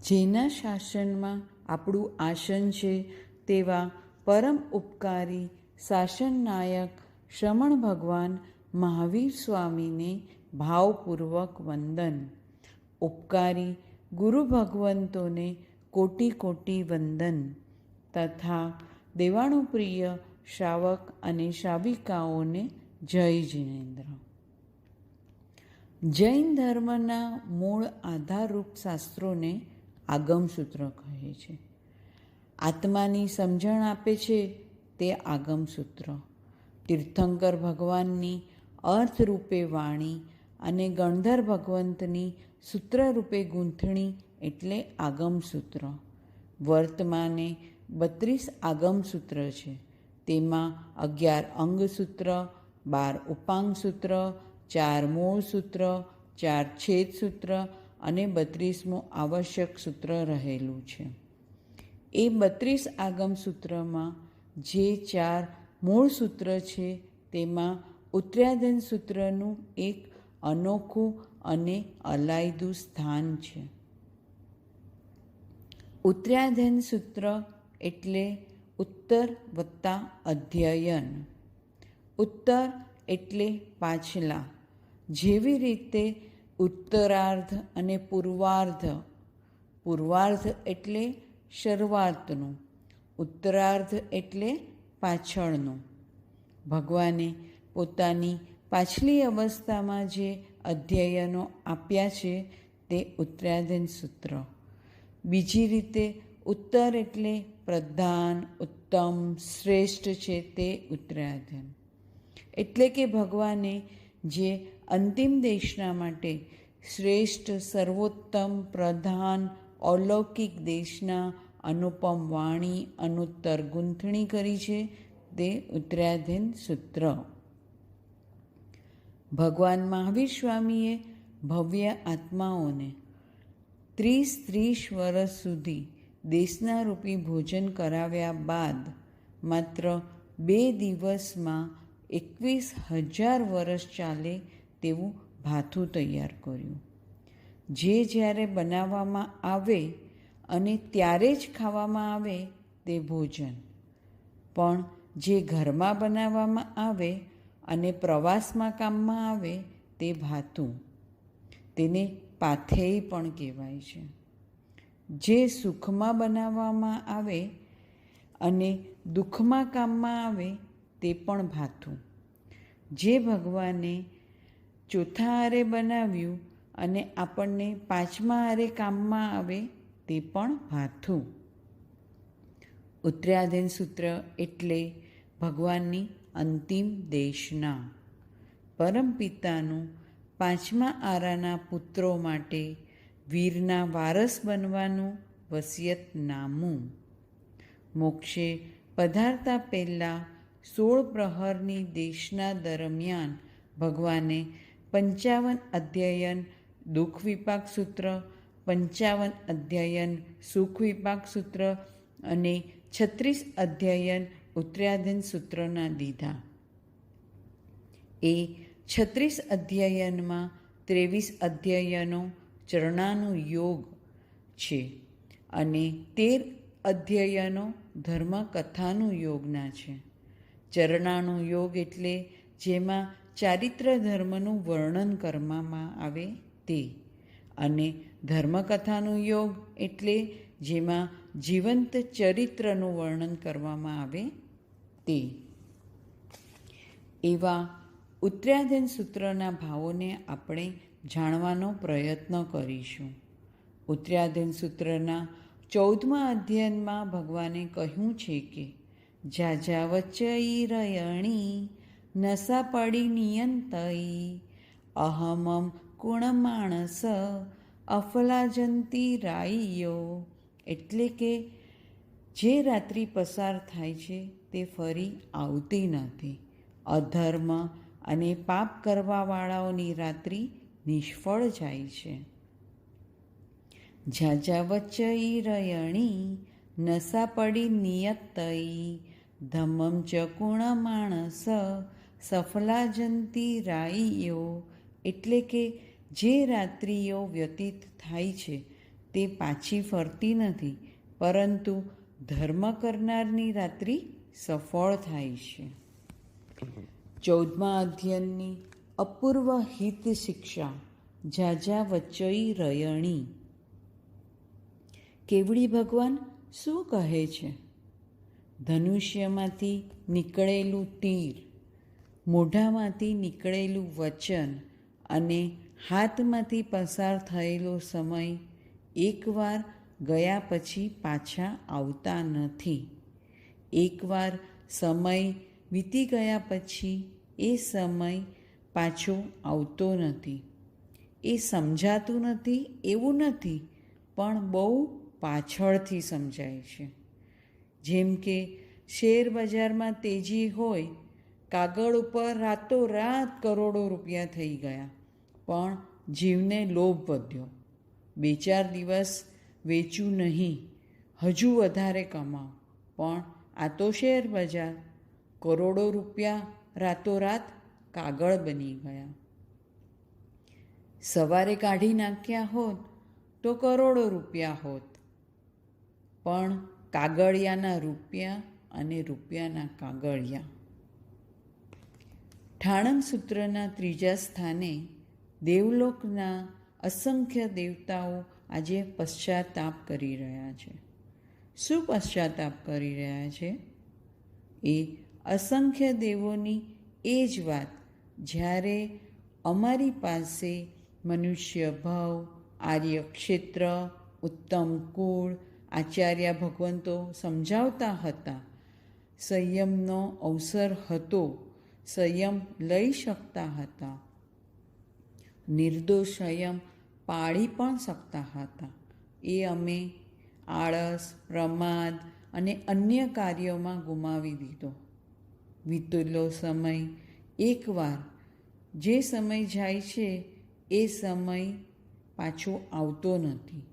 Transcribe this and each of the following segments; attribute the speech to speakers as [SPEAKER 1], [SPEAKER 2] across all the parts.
[SPEAKER 1] જેના શાસનમાં આપણું આસન છે તેવા પરમ ઉપકારી શાસનનાયક શ્રમણ ભગવાન મહાવીર સ્વામીને ભાવપૂર્વક વંદન. ઉપકારી ગુરુ ભગવંતોને કોટી કોટી વંદન તથા દેવાણુપ્રિય શ્રાવક અને શ્રાવિકાઓને જય જિનેન્દ્ર. જૈન ધર્મના મૂળ આધારરૂપ શાસ્ત્રોને આગમસૂત્ર કહે છે. આત્માની સમજણ આપે છે તે આગમસૂત્ર. તીર્થંકર ભગવાનની અર્થરૂપે વાણી અને ગણધર ભગવંતની સૂત્રરૂપે ગૂંથણી એટલે આગમસૂત્ર. વર્તમાને 32 આગમસૂત્ર છે. તેમાં 11 અંગસૂત્ર, 12 ઉપાંગસૂત્ર, 4 મૂળ સૂત્ર, 4 છેદ સૂત્ર અને 32મું આવશ્યક સૂત્ર રહેલું છે. એ 32 આગમસૂત્રમાં જે 4 મૂળ સૂત્ર છે તેમાં ઉત્તરાધન સૂત્રનું એક અનોખું અને અલાયદું સ્થાન છે. ઉત્તરાધન સૂત્ર એટલે ઉત્તર વત્તા અધ્યયન. ઉત્તર એટલે પાછલા, જેવી રીતે ઉત્તરાર્ધ અને પૂર્વાર્ધ. પૂર્વાર્ધ એટલે શરૂઆતનું, ઉત્તરાર્ધ એટલે પાછળનું. ભગવાને પોતાની પાછલી અવસ્થામાં જે અધ્યયનો આપ્યા છે તે ઉત્તરાધન સૂત્ર. બીજી રીતે ઉત્તર એટલે પ્રધાન, ઉત્તમ, શ્રેષ્ઠ છે તે ઉત્તરાધન. એટલે કે ભગવાને જે અંતિમ દેશના માટે શ્રેષ્ઠ, સર્વોત્તમ, પ્રધાન, અલૌકિક દેશના અનુપમ વાણી, અનુત્તર ગૂંથણી કરી છે તે ઉત્તરાધન સૂત્ર. ભગવાન મહાવીર સ્વામીએ ભવ્ય આત્માઓને 30 વર્ષ સુધી દેશનારૂપી ભોજન કરાવ્યા બાદ માત્ર 2 દિવસમાં 21,000 વર્ષ ચાલે તેવું ભાથું તૈયાર કર્યું. જે જ્યારે બનાવવામાં આવે અને ત્યારે જ ખાવામાં આવે તે ભોજન, પણ જે ઘરમાં બનાવવામાં આવે અને પ્રવાસમાં કામમાં આવે તે ભાથું. તેને પાથેય પણ કહેવાય છે. જે સુખમાં બનાવવામાં આવે અને દુઃખમાં કામમાં આવે તે પણ ભાથું. જે ભગવાને ચોથા આરે બનાવ્યું અને આપણને 5મા આરે કામમાં આવે તે પણ ભાથું. ઉત્તરાધન સૂત્ર એટલે ભગવાનની અંતિમ દેશના. પરમપિતાનું 5મા આરાના પુત્રો માટે વીરના વારસ બનવાનું વસિયતનામું. મોક્ષે પધારતા પહેલાં 16 પ્રહરની દેશના દરમિયાન ભગવાને 55 અધ્યયન દુઃખ વિપાક સૂત્ર, 55 અધ્યયન સુખ વિપાક સૂત્ર અને 36 અધ્યયન ઉત્તરાધન સૂત્રના દીધા. એ 36 અધ્યયનમાં 23 અધ્યયનો ચરણાનું યોગ છે અને 13 અધ્યયનો ધર્મકથાનું યોગના છે. ચરણાનું યોગ એટલે જેમાં ચારિત્ર ધર્મનું વર્ણન કરવામાં આવે તે, અને ધર્મકથાનું યોગ એટલે જેમાં જીવંત ચરિત્રનું વર્ણન કરવામાં આવે તે. એવા ઉત્તરાધન સૂત્રના ભાવોને આપણે જાણવાનો પ્રયત્ન કરીશું. ઉત્તરાધન સૂત્રના 14મા અધ્યયનમાં ભગવાને કહ્યું છે કે જાજા વચ્ચઈ રયણી નસા પડી નિયંતઈ અહમમ કુણ માણસ અફલાજંતી રાઈયો. એટલે કે જે રાત્રિ પસાર થાય છે તે ફરી આવતી નથી. અધર્મ અને પાપ કરવાવાળાઓની રાત્રિ નિષ્ફળ જાય છે. ઝાઝા વચ્ચઈ રયણી નસા પડી નિયતઈ ધમ્મમ ચકુણ માણસ સફલાજંતી રાઈયો. એટલે કે જે રાત્રિઓ વ્યતીત થાય છે તે પાછી ફરતી નથી, પરંતુ ધર્મ કરનારની રાત્રિ સફળ થાય છે. 14મા અધ્યયનની અપૂર્વ હિત શિક્ષા ઝાઝા વચ્ચઈ રયણી. કેવડી ભગવાન શું કહે છે? ધનુષ્યમાંથી નીકળેલું તીર, મોઢામાંથી નીકળેલું વચન અને હાથમાંથી પસાર થયેલો સમય એકવાર ગયા પછી પાછા આવતા નથી. એકવાર સમય વીતી ગયા પછી એ સમય પાછો આવતો નથી. એ સમજાતું નથી એવું નથી, પણ બહુ પાછળથી સમજાય છે. જેમ કે શેર બજારમાં તેજી હોય, કાગળ ઉપર રાતોરાત કરોડો રૂપિયા થઈ ગયા, પણ જીવને લોભ વધ્યો. 2-4 દિવસ વેચ્યું નહીં, હજુ વધારે કમાઓ, પણ આ તો શેર બજાર. કરોડો રૂપિયા રાતોરાત કાગળ બની ગયા. સવારે કાઢી નાખ્યા હોત તો કરોડો રૂપિયા હોત, પણ કાગળિયાના રૂપિયા અને રૂપિયાના કાગળિયા. ઠાણમ સૂત્રના 3જા સ્થાને દેવલોકના અસંખ્ય દેવતાઓ આજે પશ્ચાતાપ કરી રહ્યા છે. શું પશ્ચાતાપ કરી રહ્યા છે? એ અસંખ્ય દેવોની એ જ વાત, જ્યારે અમારી પાસે મનુષ્ય ભાવ, આર્ય ક્ષેત્ર, ઉત્તમ કુળ, આચાર્ય ભગવંતો સમજાવતા હતા, સંયમનો અવસર હતો, સંયમ લઈ શકતા હતા, નિર્દોષ સંયમ પાળી પણ શકતા હતા. એ અમે આળસ, પ્રમાદ અને અન્ય કાર્યોમાં ગુમાવી દીધો. વીતેલો સમય એકવાર, જે સમય જાય છે એ સમય પાછો આવતો નથી.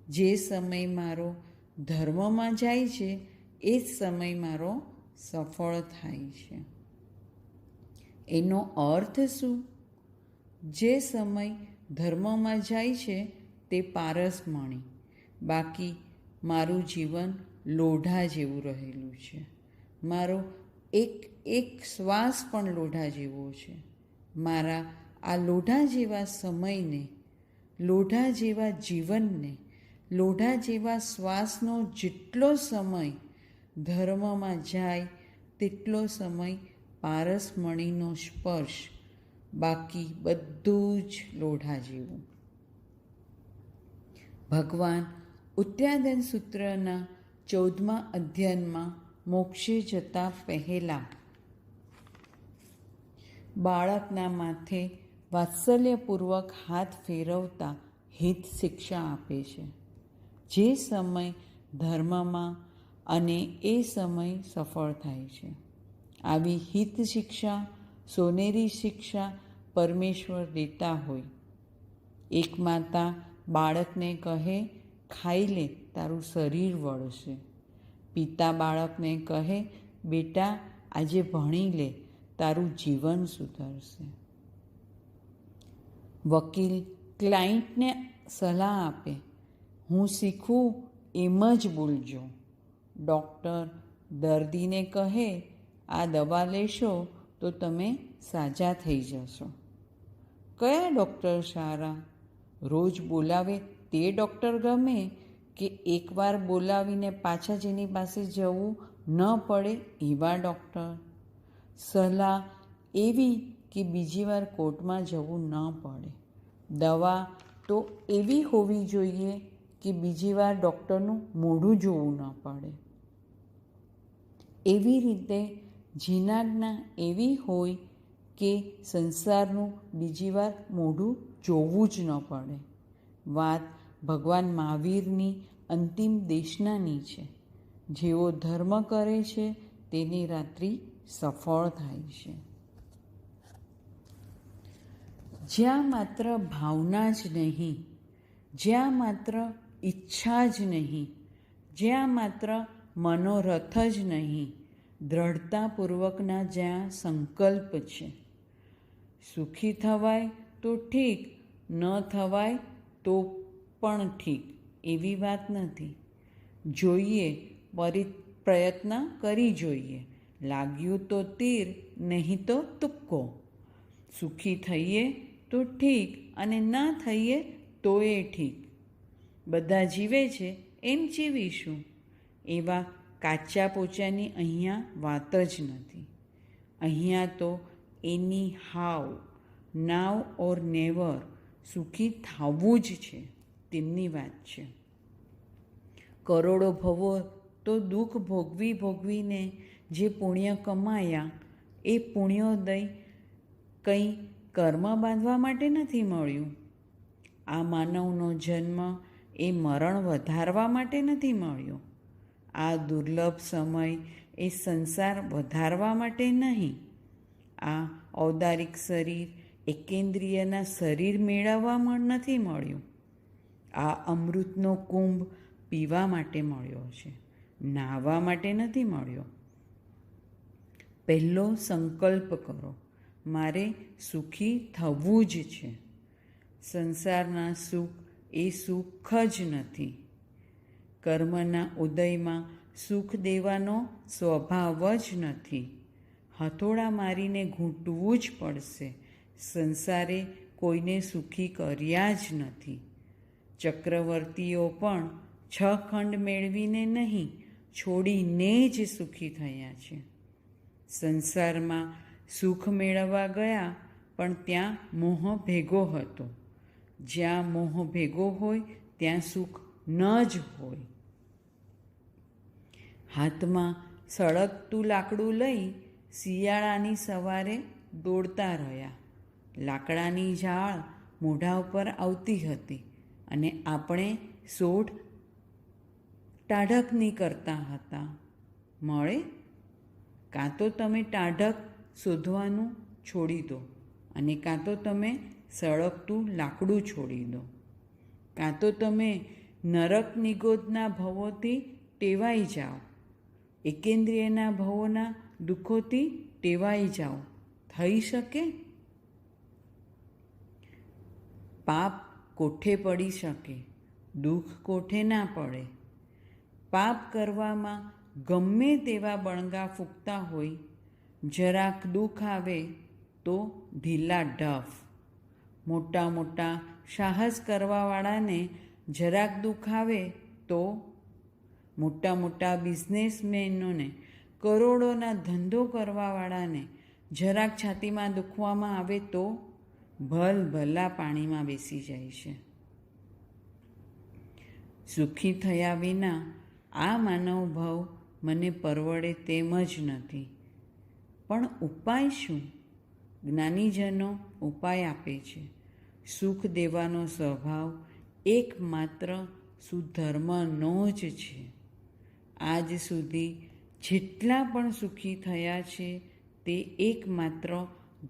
[SPEAKER 1] જે સમય મારો ધર્મમાં જાય છે એ જ સમય મારો સફળ થાય છે. એનો અર્થ શું? જે સમય ધર્મમાં જાય છે તે પારસમણી, બાકી મારું જીવન લોઢા જેવું રહેલું છે. મારો એક શ્વાસ પણ લોઢા જેવો છે. મારા આ લોઢા જેવા સમયને, લોઢા જેવા જીવનને, લોઢા જેવા શ્વાસનો જેટલો સમય ધર્મમાં જાય તેટલો સમય પારસમણીનો સ્પર્શ, બાકી બધું જ લોઢા જેવું. ભગવાન ઉત્યાદન સૂત્રના 14મા અધ્યયનમાં મોક્ષે જતા પહેલાં બાળકના માથે વાત્સલ્યપૂર્વક હાથ ફેરવતા હિત શિક્ષા આપે છે. જે સમય ધર્મમાં અને એ સમય સફળ થાય છે. આવી હિત શિક્ષા, સોનેરી શિક્ષા પરમેશ્વર દેતા હોય. એક માતા બાળકને કહે, ખાઈ લે, તારું શરીર વળશે. પિતા બાળકને કહે, બેટા આજે ભણી લે, તારું જીવન સુધરશે. વકીલ ક્લાયન્ટને સલાહ આપે, હું શીખું એમ જ બોલજો. ડૉક્ટર દર્દીને કહે, આ દવા લેશો તો તમે સાજા થઈ જશો. કયા ડૉક્ટર સારા? રોજ બોલાવે તે ડૉક્ટર ગમે, કે એકવાર બોલાવીને પાછા જેની પાસે જવું ન પડે એવા ડૉક્ટર? સલાહ એવી કે બીજી વાર કોર્ટમાં જવું ન પડે. દવા તો એવી હોવી જોઈએ કે બીજી વાર ડૉક્ટરનું મોઢું જોવું ન પડે. એવી રીતે જીનાજ્ઞા એવી હોય કે સંસારનું બીજી વાર મોઢું જોવું જ ન પડે. વાત ભગવાન મહાવીરની અંતિમ દેશનાની છે. જેઓ ધર્મ કરે છે તેની રાત્રિ સફળ થાય છે. જ્યાં માત્ર ભાવના જ નહીં, જ્યાં માત્ર ઈચ્છા જ નહીં, જ્યાં માત્ર મનોરથ જ નહીં, દ્રઢતાપૂર્વકના જ્યાં સંકલ્પ છે. સુખી થવાય તો ઠીક, ન થવાય તો પણ ઠીક, એવી વાત નથી. જોઈએ, પ્રયત્ન કરી જોઈએ. લાગ્યું તો તીર, નહીં તો તુક્કો. સુખી થઈએ તો ઠીક, અને ન થઈએ તો એ ઠીક. બધા જીવે છે એમ જીવીશું. એવા કાચા પોચાની અહીંયા વાત જ નથી. અહીંયા તો એની હાવ, નાવ ઓર નેવર, સુખી થવું જ છે તેમની વાત છે. કરોડો ભવો તો દુઃખ ભોગવીને જે પુણ્ય કમાયા, એ પુણ્યોદય કંઈ કર્મ બાંધવા માટે નથી મળ્યું. આ માનવનો જન્મ એ મરણ વધારવા માટે નથી મળ્યો. આ દુર્લભ સમય એ સંસાર વધારવા માટે નહીં. આ ઔદારિક શરીર એકેન્દ્રિયના શરીર મેળવવા નથી મળ્યું. આ અમૃતનો કુંભ પીવા માટે મળ્યો છે, નાહવા માટે નથી મળ્યો. પહેલો સંકલ્પ કરો, મારે સુખી થવું જ છે. સંસારના સુખ એ સુખ જ નથી. કર્મના ઉદયમાં સુખ દેવાનો સ્વભાવ જ નથી. હથોડા મારીને ઘૂંટવું જ પડશે. સંસારે કોઈને સુખી કર્યા જ નથી. ચક્રવર્તીઓ પણ 6 ખંડ મેળવીને નહીં, છોડીને જ સુખી થયા છે. સંસારમાં સુખ મેળવવા ગયા, પણ ત્યાં મોહ ભેગો હતો. જ્યાં મોહ ભેગો હોય ત્યાં સુખ ન જ હોય. હાથમાં સળગતું લાકડું લઈ શિયાળાની સવારે દોડતા રહ્યા. લાકડાની ઝાળ મોઢા ઉપર આવતી હતી અને આપણે સોઢ ટાઢકની કરતા હતા. મળે? કાં તો તમે ટાઢક શોધવાનું છોડી દો, અને કાં તો તમે સળગતું લાકડું છોડી દો. કાં તો તમે નરક નિગોદના ભવોથી ટેવાઈ જાઓ, એકેન્દ્રિયના ભવોના દુઃખોથી ટેવાઈ જાઓ. થઈ શકે? પાપ કોઠે પડી શકે, દુઃખ કોઠે ના પડે. પાપ કરવામાં ગમે તેવા બણગા ફૂંકતા હોય, જરાક દુઃખ આવે તો ઢીલા ઢફ. મોટા મોટા સાહસ કરવાવાળાને જરાક દુઃખ આવે તો, મોટા મોટા બિઝનેસમેનોને, કરોડોના ધંધો કરવાવાળાને જરાક છાતીમાં દુખવામાં આવે તો ભલભલા પાણીમાં બેસી જાય છે. સુખી થયા વિના આ માનવ ભાવ મને પરવડે તેમ જ નથી. પણ ઉપાય શું? જ્ઞાનીજનો ઉપાય આપે છે. સુખ દેવાનો સ્વભાવ એકમાત્ર સુધર્મનો જ છે. આજ સુધી જેટલા પણ સુખી થયા છે તે એકમાત્ર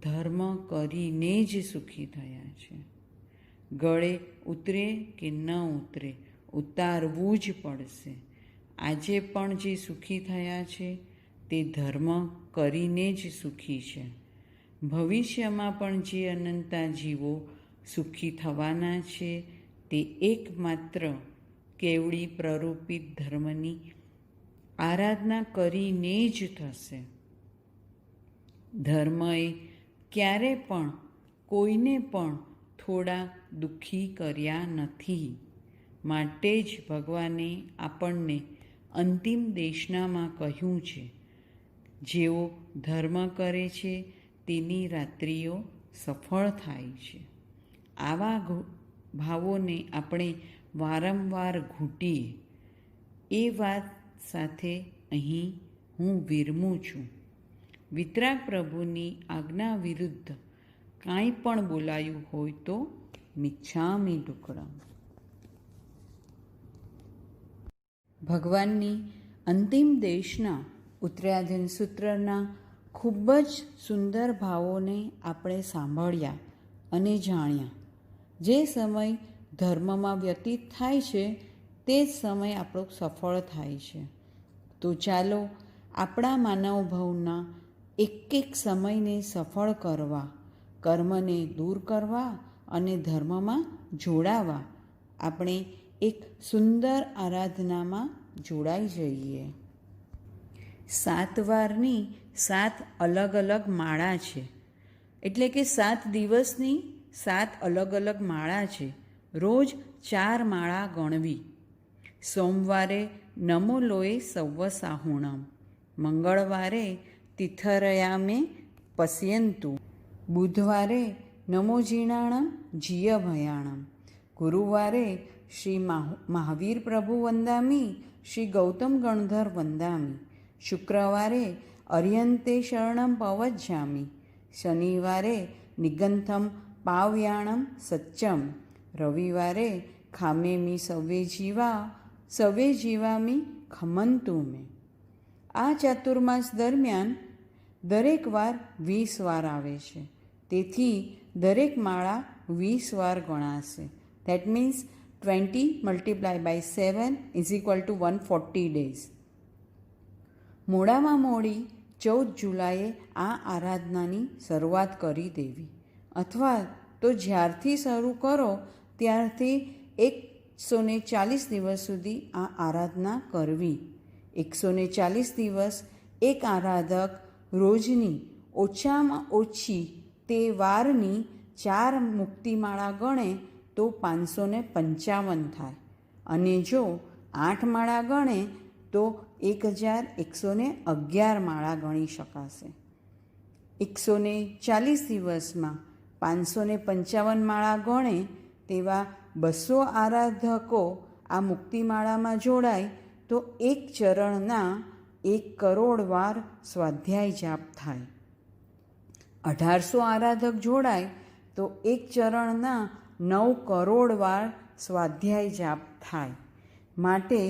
[SPEAKER 1] ધર્મ કરીને જ સુખી થયા છે. ગળે ઉતરે કે ન ઉતરે, ઉતારવું જ પડશે. આજે પણ જે સુખી થયા છે તે ધર્મ કરીને જ સુખી છે. ભવિષ્યમાં પણ જે અનંતા જીવો સુખી થવાના છે તે એકમાત્ર કેવળી પ્રરૂપિત ધર્મની આરાધના કરીને જ થશે. ધર્મએ ક્યારે પણ કોઈને પણ થોડા દુઃખી કર્યા નથી. માટે જ ભગવાને આપણને અંતિમ દેશનામાં કહ્યું છે, જેઓ ધર્મ કરે છે તેની રાત્રિઓ સફળ થાય છે. આવા ભાવોને આપણે વારંવાર ઘૂંટીએ. એ વાત સાથે અહીં હું વિરમું છું. વિતરાગ પ્રભુની આજ્ઞા વિરુદ્ધ કાંઈ પણ બોલાયું હોય તો મિચ્છામિ દુક્કડમ. ભગવાનની અંતિમ દેશના ઉત્તરાધીન સૂત્રના ખૂબ જ સુંદર ભાવોને આપણે સાંભળ્યા અને જાણ્યા. જે સમય ધર્મમાં વ્યતીત થાય છે તે જ સમય આપણો સફળ થાય છે. તો ચાલો આપણા માનવ ભાવના એક એક સમયને સફળ કરવા, કર્મને દૂર કરવા અને ધર્મમાં જોડાવા આપણે એક સુંદર આરાધનામાં જોડાઈ જઈએ. 7 વારની 7 અલગ અલગ માળા છે, એટલે કે 7 દિવસની 7 અલગ અલગ માળા છે. રોજ 4 માળા ગણવી. સોમવારે નમો લોએ સવ્વ સાહુણમ, મંગળવારે તિથરયામે પશ્યંતુ, બુધવારે નમો જીણાણમ જીય ભયાણમ, ગુરુવારે શ્રી મહાવીર પ્રભુ વંદામી, શ્રી ગૌતમ ગણધર વંદામી, શુક્રવારે અર્યંતે શરણમ પવજ્જામી, શનિવારે નિગંથમ પાવયાણમ સચ્ચમ, રવિવારે ખામેમી સવે જીવામી ખમંતુ મે. આ ચાતુર્માસ દરમિયાન દરેક વાર 20 વાર આવે છે, તેથી દરેક માળા 20 વાર ગણાશે. That means 20 × 7 = 140 days. મોડામાં મોડી 14 જુલાઈએ આ આરાધનાની શરૂઆત કરી દેવી, અથવા તો જ્યારથી શરૂ કરો ત્યારથી 140 દિવસ સુધી આ આરાધના કરવી. 140 દિવસ એક આરાધક રોજની ઓછામાં ઓછી તે વારની 4 મુક્તિમાળા ગણે તો 555 થાય, અને જો 8 માળા ગણે તો 1111 માળા ગણી શકાશે. 140 દિવસમાં 555 માળા ગણે તેવા 200 આરાધકો આ મુક્તિમાળામાં જોડાય તો એક ચરણના 1 કરોડ વાર સ્વાધ્યાય જાપ થાય. 1800 આરાધક જોડાય તો એક ચરણના 9 કરોડ વાર સ્વાધ્યાય જાપ થાય. માટે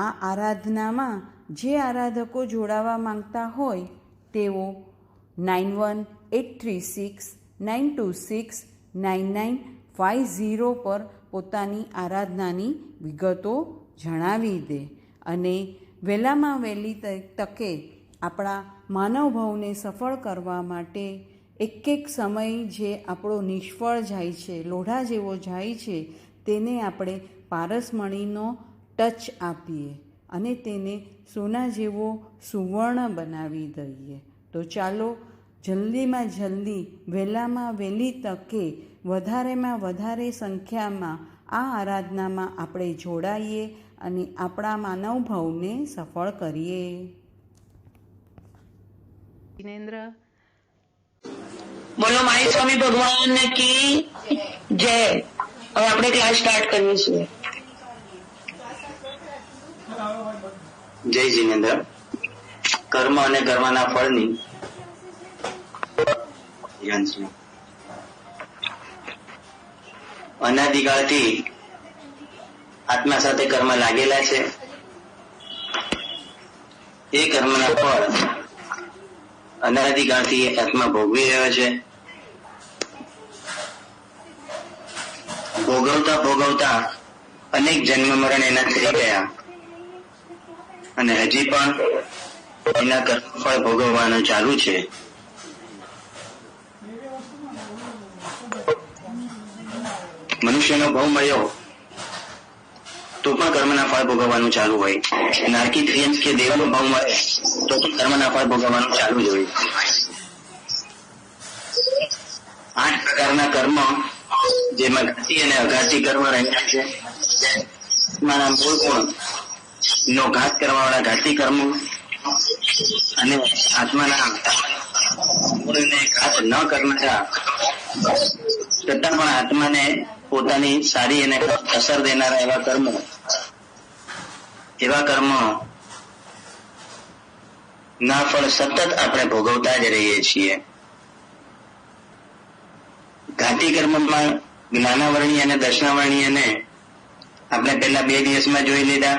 [SPEAKER 1] આ આરાધનામાં જે આરાધકો જોડાવા માંગતા હોય તેઓ 918369269950 પર પોતાની આરાધનાની વિગતો જણાવી દે, અને વહેલામાં વહેલી તકે આપણા માનવભાવને સફળ કરવા માટે એક સમય જે આપણો નિષ્ફળ જાય છે, લોઢા જેવો જાય છે, તેને આપણે પારસમણીનો ટચ આપીએ અને તેને સોના જેવો સુવર્ણ બનાવી દઈએ. તો ચાલો જલ્દીમાં જલ્દી, વહેલામાં વહેલી તકે, વધારેમાં વધારે સંખ્યામાં આ આરાધનામાં આપણે જોડાઈએ અને આપણા માનવભાવને સફળ કરીએ. જિનેન્દ્ર,
[SPEAKER 2] બોલો મારી સ્વામી ભગવાન કી જય. હવે આપણે ક્લાસ સ્ટાર્ટ કરીએ છીએ.
[SPEAKER 3] જય જિનેન્દ્ર. કર્મ અને કર્મના ફળની અનાદિકાળથી આત્મા સાથે કર્મ લાગેલા છે. એ કર્મના ફળ અનાદિકાળથી આત્મા ભોગવી રહ્યો છે. ભોગવતા અનેક જન્મ મરણ એના થઈ ગયા, અને હજી પણ એના કર્મફળ ભોગવવાનું ચાલુ છે. મનુષ્યનો ભાવ મળ્યો તો પણ કર્મના ફળ ભોગવવાનું ચાલુ હોય. નારકી ત્રિયંશ કે દેવનો ભાવ મળે તો પણ કર્મના ફળ ભોગવવાનું ચાલુ જ હોય. 8 પ્રકારના કર્મ, જેમાં ઘાતી અને અઘાતી કર્મ રહ્યા છે. મારા મૂળ ગુણ નો ઘાત કરવા વાળા ઘાતી કર્મો, અને આત્માના મૂળને ઘાત ન કરનારા છતાં પણ આત્માને પોતાની સારી અને અસર દેનારા એવા કર્મો ના ફળ સતત આપણે ભોગવતા જ રહીએ છીએ. ઘાતી કર્મમાં જ્ઞાનાવરણીય અને દર્શનાવરણીયને આપણે પહેલા 2 દિવસમાં જોઈ લીધા.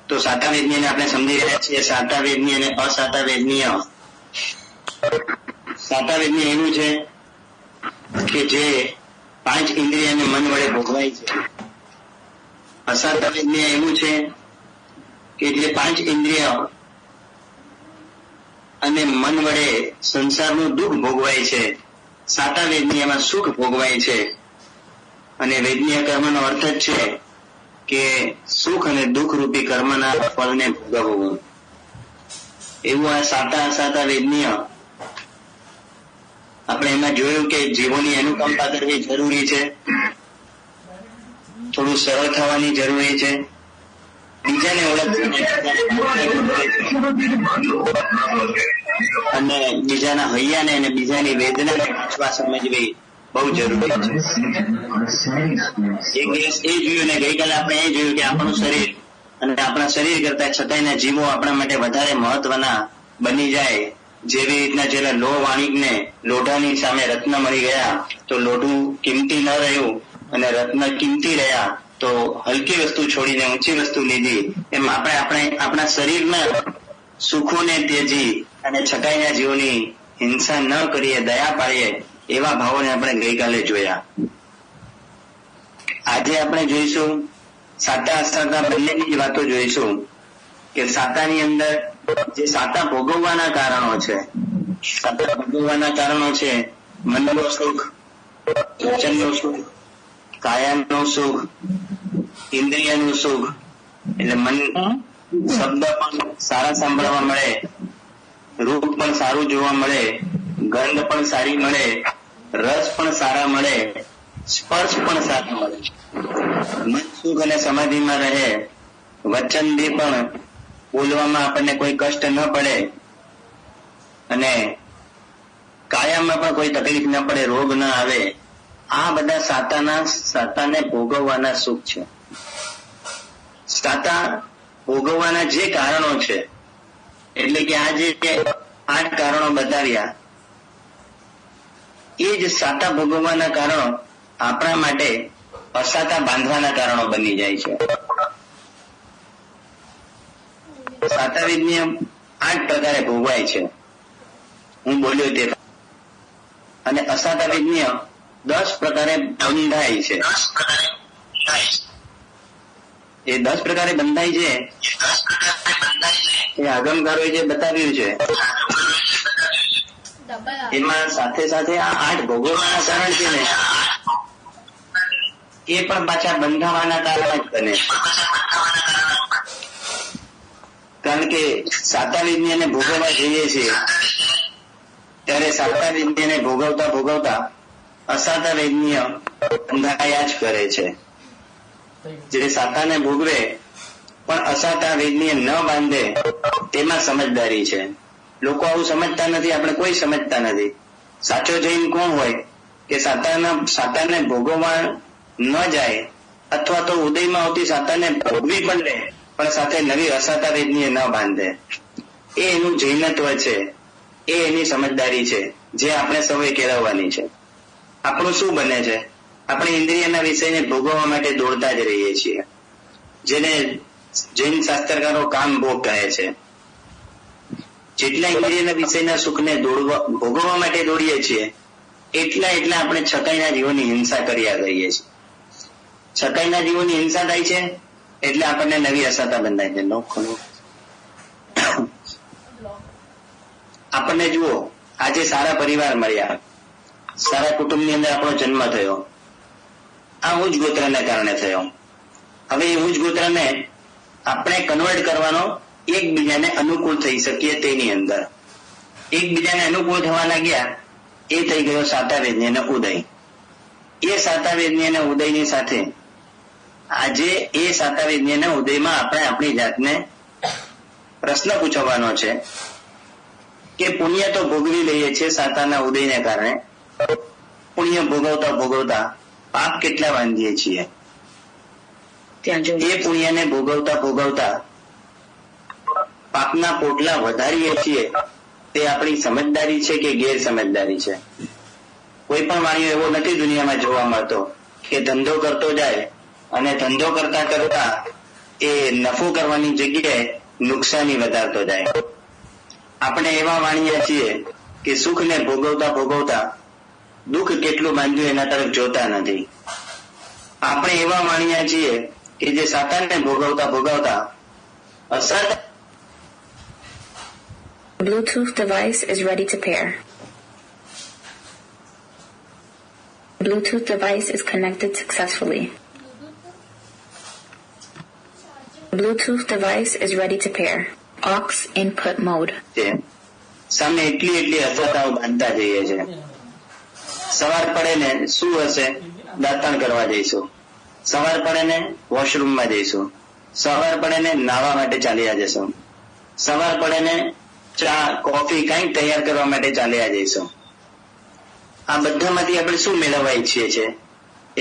[SPEAKER 3] તો સાતાવેદનીયને આપણે સમજી રહ્યા છીએ. સાતાવેદનીય અને અસાતાવેદનીય. સાતાવેદનીય એવું છે કે જે 5 ઇન્દ્રિય અને મન વડે ભોગવાય છે. અસાતાવેદનીય એવું છે કે જે 5 ઇન્દ્રિય અને મન વડે સંસારનું દુઃખ ભોગવાય છે. સાતાવેદનીયમાં સુખ ભોગવાય છે. અને વેદનીય કર્મનો અર્થ જ છે કે સુખ અને દુઃખ રૂપી કર્મના ફળને ભોગવવું. એવું આ સાતા અસાતા વેદનીય આપણે એમાં જોયું કે જીવોની અનુકંપા કરવી જરૂરી છે, થોડું સરળ થવાની જરૂરી છે, બીજાને ઓળખવી અને બીજાના હૈયાને અને બીજાની વેદનાને વાંચવા સમજવી બહુ જરૂરી છે. એક દિવસ એ જોયું ને ગઈકાલે આપણે એ જોયું કે આપણું શરીર અને આપણા શરીર કરતા છતાંયના જીવો આપણા માટે વધારે મહત્વના બની જાય. જેવી રીતના જેના લોહ વાણિકને લોઢાની સામે રત્ન મળી ગયા તો લોઢું કિંમતી ન રહ્યું અને રત્ન કિંમતી રહ્યા તો હલકી વસ્તુ છોડીને ઊંચી વસ્તુ લીધી. એમ આપણે આપણા શરીરના સુખોને ત્યજી અને છકાઈના જીવોની હિંસા ન કરીએ, દયા પાડીએ, એવા ભાવોને આપણે ગઈકાલે જોયા. આજે આપણે જોઈશું સાતા અસાતા બંનેની જ વાતો જોઈશું કે સાતાની અંદર જે સાતા ભોગવવાના કારણો છે, સાતા ભોગવવાના કારણો છે મનનું સુખ, વચનનું સુખ, કાયાનું સુખ, ઇન્દ્રિયનું સુખ. એટલે મન શબ્દ પણ સારા સાંભળવા મળે, રૂપ પણ સારું જોવા મળે, ગંધ પણ સારી મળે, રસ પણ સારા મળે, સ્પર્શ પણ સારા મળે, મન સુખ અને સમાધિમાં રહે, વચનથી પણ બોલવામાં આપણને કોઈ કષ્ટ ન પડે અને કાયામાં પણ કોઈ તકલીફ ન પડે, રોગ ન આવે. આ બધા સાતાને ભોગવવાના સુખ છે. સાતા ભોગવવાના જે કારણો છે, એટલે કે આ જે 8 કારણો બતાવ્યા, એ જ સાતા ભોગવવાના કારણો આપણા માટે અસાતા બાંધવાના કારણો બની જાય છે. સાતા વિજ્ઞાય 8 પ્રકારે ભોગવાય છે, હું બોલ્યો તે, અને અસાતા વિજ્ઞાય 10 પ્રકારે બંધાય છે. એ 10 પ્રકારે બંધાય છે એ આગમકારોએ જે બતાવ્યું છે એમાં સાથે સાથે આ 8 ભોગવવાના કારણ છે ને એ પણ પાછા બંધાવાના કારણ જ બને. કારણ કે સાતા વિજ્ઞાને ભોગવવા જઈએ છીએ ત્યારે સાતા વિજ્ઞાને ભોગવતા ભોગવતા અસાતા વિજ્ઞાય બંધાયા જ કરે છે. જે સાતાને ભોગવે પણ અસાતા વિજ્ઞાય ન બાંધે તેમાં સમજદારી છે. લોકો આવું સમજતા નથી, આપણે કોઈ સમજતા નથી. સાચો જૈન કોણ હોય કે સાતાને ભોગવવા ન જાય અથવા તો ઉદયમાં આવતી સાતાને ભોગવી પણ લે પણ સાથે નવી અસાતા વિજ્ઞાય ન બાંધે. એ એનું જૈનત્વ છે, એ એની સમજદારી છે, જે આપણે સૌએ કેળવવાની છે. આપણું શું બને છે, આપણે ઇન્દ્રિયના વિષયને ભોગવવા માટે દોડતા જ રહીએ છીએ, જેને જૈન શાસ્ત્રકારો કામ ભોગ કહે છે. જેટલા ઇન્દ્રિયના વિષયના સુખને ભોગવવા માટે દોડીએ છીએ એટલા આપણે છકાઈના જીવોની હિંસા કર્યા કરીએ છીએ. છકાઈના જીવોની હિંસા થાય છે એટલે આપણને નવી અસાતા બંધાય છે. આપણને જુઓ, આજે સારા પરિવાર મળ્યા, સારા કુટુંબની અંદર આપણો જન્મ થયો, આ ઉચ્ચ ગોત્રને કારણે થયો. હવે એ ઉચ્ચ ગોત્રને આપણે કન્વર્ટ કરવાનો એકબીજાને અનુકૂળ થઈ શકીએ તેની અંદર. એકબીજાને અનુકૂળ થવા લાગ્યા, એ થઈ ગયો સાતા વિજ્ઞાયનો ઉદય. એ સાતા વિજ્ઞાયના ઉદયની સાથે આજે એ સાતા વિજ્ઞાયના ઉદયમાં આપણે આપણી જાતને પ્રશ્ન પૂછવાનો છે કે પુણ્ય તો ભોગવી લઈએ છીએ સાતાના ઉદયને કારણે, પુણ્ય ભોગવતા ભોગવતા પાપ કેટલા બાંધીએ છીએ. એ પુણ્યને ભોગવતા ભોગવતા પાપના પોટલા વધારીએ છીએ. તે આપણી સમજદારી છે કે ગેરસમજદારી છે? કોઈ પણ વાણીઓ એવો નથી દુનિયામાં જોવા મળતો કે ધંધો કરતો જાય અને ધંધો કરતા કરતા એ નફો કરવાની જગ્યાએ નુકસાની વધારતો જાય. આપણે એવા વાણીએ છીએ કે સુખને ભોગવતા ભોગવતા દુઃખ કેટલું બાંધ્યું એના તરફ જોતા નથી. આપણે એવા વાણીયા છીએ કે જે સાતાનને ભોગવતા ભોગવતા અસાતા.
[SPEAKER 4] Bluetooth device is ready to pair. Bluetooth device is connected successfully. Bluetooth device is ready to pair. Aux input mode.
[SPEAKER 3] સામે એટલી અસરતાઓ બાંધતા જઈએ છે. સવાર પડે ને શું હશે? દાંતણ કરવા જઈશું. સવાર પડે ને વોશરૂમમાં જઈશું. સવાર પડે ને નાહવા માટે ચાલ્યા જશું. સવાર પડે ને ચા કોફી કંઈક તૈયાર કરવા માટે ચાલ્યા જઈશું. આ બધામાંથી આપણે શું મેળવવા ઈચ્છીએ છીએ?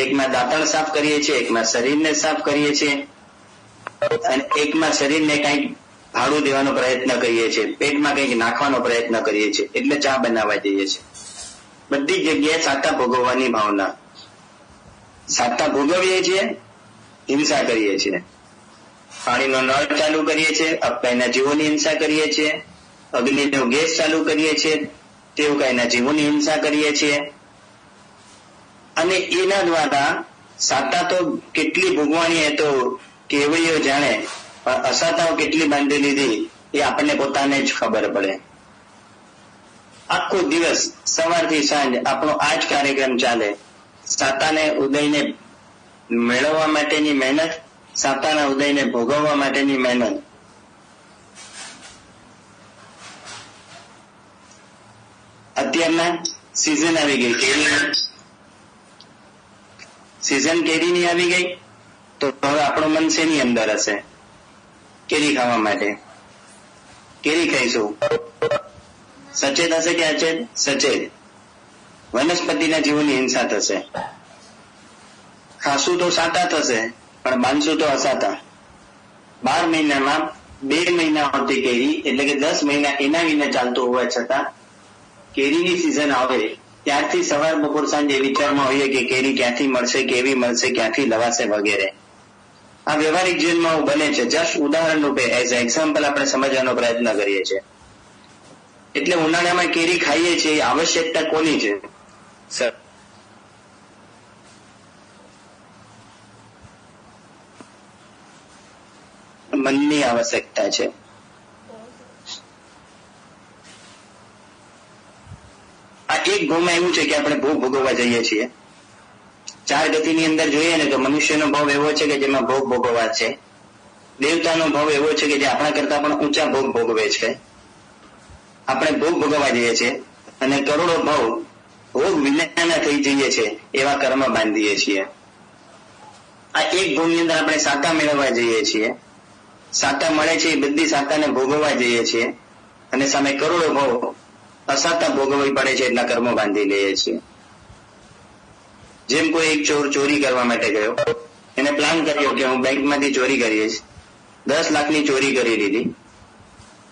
[SPEAKER 3] એકમાં દાંતણ સાફ કરીએ છીએ, એકમાં શરીરને સાફ કરીએ છીએ અને એકમાં શરીરને કંઈક ભાડું દેવાનો પ્રયત્ન કરીએ છીએ, પેટમાં કંઈક નાખવાનો પ્રયત્ન કરીએ છીએ, એટલે ચા બનાવવા જઈએ છીએ. બધી જગ્યાએ સાતા ભોગવવાની ભાવના. સાતા ભોગવીએ છીએ, હિંસા કરીએ છીએ. પાણીનો નળ ચાલુ કરીએ છીએ, અપકાઈના જીવોની હિંસા કરીએ છીએ. અગ્નિનો ગેસ ચાલુ કરીએ છીએ, તેવકાઈના જીવોની હિંસા કરીએ છીએ. અને એના દ્વારા સાતા તો કેટલી ભોગવાની એ તો કેવડીઓ જાણે, પણ અસાતાઓ કેટલી બાંધી લીધી એ આપણને પોતાને જ ખબર પડે. આખો દિવસ સવારથી સાંજ આપણો આ જ કાર્યક્રમ ચાલે. સાતાને ઉદયને મેળવવા માટેની મહેનત, સાતાના ઉદયને ભોગવવા માટેની મહેનત. અત્યારના સિઝન આવી ગઈ કેરીની, સિઝન કેરીની આવી ગઈ, તો હવે આપણું મન શેની અંદર હશે? કેરી ખાવા માટે. કેરી ખાઈશું. સચેત હશે કે અચેત? સચેત. વનસ્પતિના જીવોની હિંસા થશે. ખાશું તો સાતા થશે, પણ બાંધશું તો અસાતા. 12 મહિનામાં 2 મહિના આવતી કેરી, એટલે કે 10 મહિના એના વિના ચાલતું હોવા છતાં કેરીની સિઝન આવે ત્યારથી સવાર બપોર સાંજે વિચારમાં હોઈએ કે કેરી ક્યાંથી મળશે, કેવી મળશે, ક્યાંથી લવાશે વગેરે. આ વ્યવહારિક જીવનમાં બને છે. જસ્ટ ઉદાહરણ રૂપે એઝ એક્ઝામ્પલ આપણે સમજવાનો પ્રયત્ન કરીએ છીએ. એટલે ઉનાળામાં કેરી ખાઈએ છીએ, આવશ્યકતા કોની છે? સર, મનની આવશ્યકતા છે. આ એક ભાવમાં એવું છે કે આપણે ભોગ ભોગવવા જઈએ છીએ. 4 ગતિની અંદર જોઈએ ને તો મનુષ્યનો ભાવ એવો છે કે જેમાં ભોગ ભોગવવા છે. દેવતાનો ભાવ એવો છે કે જે આપણા કરતા પણ ઊંચા ભોગ ભોગવે છે. આપણે ભોગ ભોગવવા જઈએ છીએ અને કરોડો ભાવ ભોગ વિનાના થઈ જઈએ છીએ, એવા કર્મ બાંધીએ છીએ. આ એક ભોગની અંદર આપણે સાતા મેળવવા જઈએ છીએ. સાતા મળે છે એ બધી સાતાને ભોગવવા જઈએ છીએ અને સામે કરોડો ભાવ અસાતા ભોગવવી પડે છે, એટલા કર્મો બાંધી લઈએ છીએ. જેમ કોઈ એક ચોર ચોરી કરવા માટે ગયો, એને પ્લાન કર્યો કે હું બેંકમાંથી ચોરી કરીશ. 10 લાખની ચોરી કરી લીધી.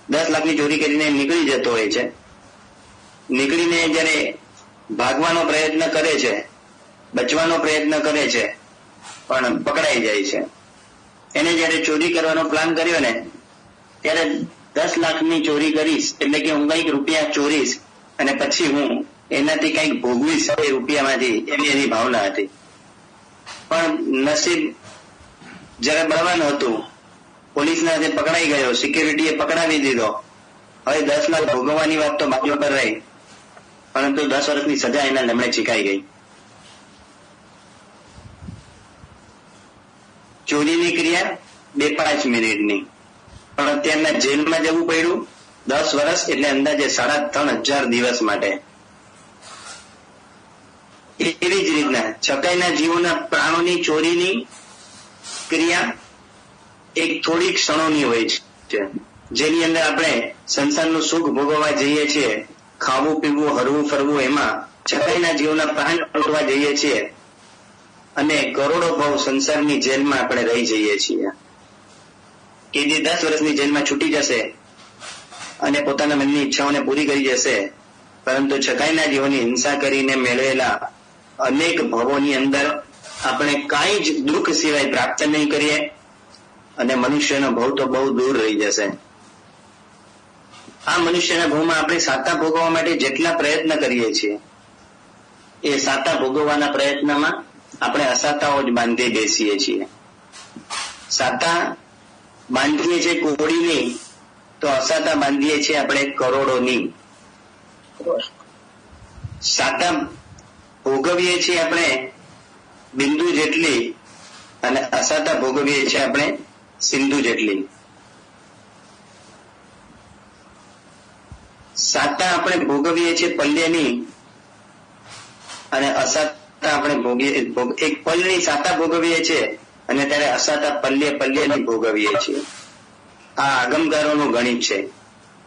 [SPEAKER 3] 10 લાખની ચોરી કરીને નીકળી જતો હોય છે. નીકળીને જયારે ભાગવાનો પ્રયત્ન કરે છે, બચવાનો પ્રયત્ન કરે છે, પણ પકડાઈ જાય છે. એને જયારે ચોરી કરવાનો પ્લાન કર્યો ને ત્યારે 10 લાખની ચોરી કરીશ, એટલે કે હું કંઈક રૂપિયા ચોરીશ અને પછી હું એનાથી કંઈક ભોગવીશ એ રૂપિયામાંથી, એવી એની ભાવના હતી. પણ નસીબ જયારે બળવાનું હતું, પોલીસના હાથે પકડાઈ ગયો, સિક્યુરિટીએ પકડાવી દીધો. હવે 10 લાખ ભોગવવાની વાત તો બાજુ પર રહી, પરંતુ 10 વર્ષની સજા એના લમણે ચીકાઈ ગઈ. ચોરીની ક્રિયા 2-5 મિનિટની, પણ અત્યારના જેલમાં જવું પડ્યું 10 વર્ષ, એટલે અંદાજે 3,500 દિવસ માટે. એવી જ રીતના છકાઈના જીવોના પ્રાણોની ચોરીની ક્રિયા એક થોડી ક્ષણોની હોય છે, જેની અંદર આપણે સંસારનું સુખ ભોગવવા જઈએ છીએ, ખાવું પીવું હરવું ફરવું, એમાં છકાઈના જીવોના પ્રાણ લૂંટવા જઈએ છીએ અને કરોડો ભાવ સંસારની જેલમાં આપણે રહી જઈએ છીએ. કે જે 10 વર્ષની જેલમાં છૂટી જશે અને પોતાના મનની ઈચ્છાઓને પૂરી કરી જશે, પરંતુ છકાઈના જીવોની હિંસા કરીને મેળવેલા અનેક ભવોની અંદર આપણે કાંઈ જ દુઃખ સિવાય પ્રાપ્ત નહીં કરીએ અને મનુષ્યનો ભવ તો બહુ દૂર રહી જશે. આ મનુષ્યના ભવમાં આપણે સાતા ભોગવવા માટે જેટલા પ્રયત્ન કરીએ છીએ, એ સાતા ભોગવવાના પ્રયત્નમાં આપણે અસાતાઓ જ બાંધી બેસીએ છીએ. સાતા બાંધીએ છીએ કોડીની, તો અસાતા બાંધીએ છીએ આપણે કરોડોની. સાતા ભોગવીએ છીએ આપણે બિંદુ જેટલી અને અસાતા ભોગવીએ છીએ આપણે સિંધુ જેટલી. સાતા આપણે ભોગવીએ છીએ પલ્યની અને અસાતા આપણે એક પલ્યની સાતા ભોગવીએ છીએ અને ત્યારે અસાતા પલ્યની ભોગવીએ છીએ. આ આગમકારોનું ગણિત છે.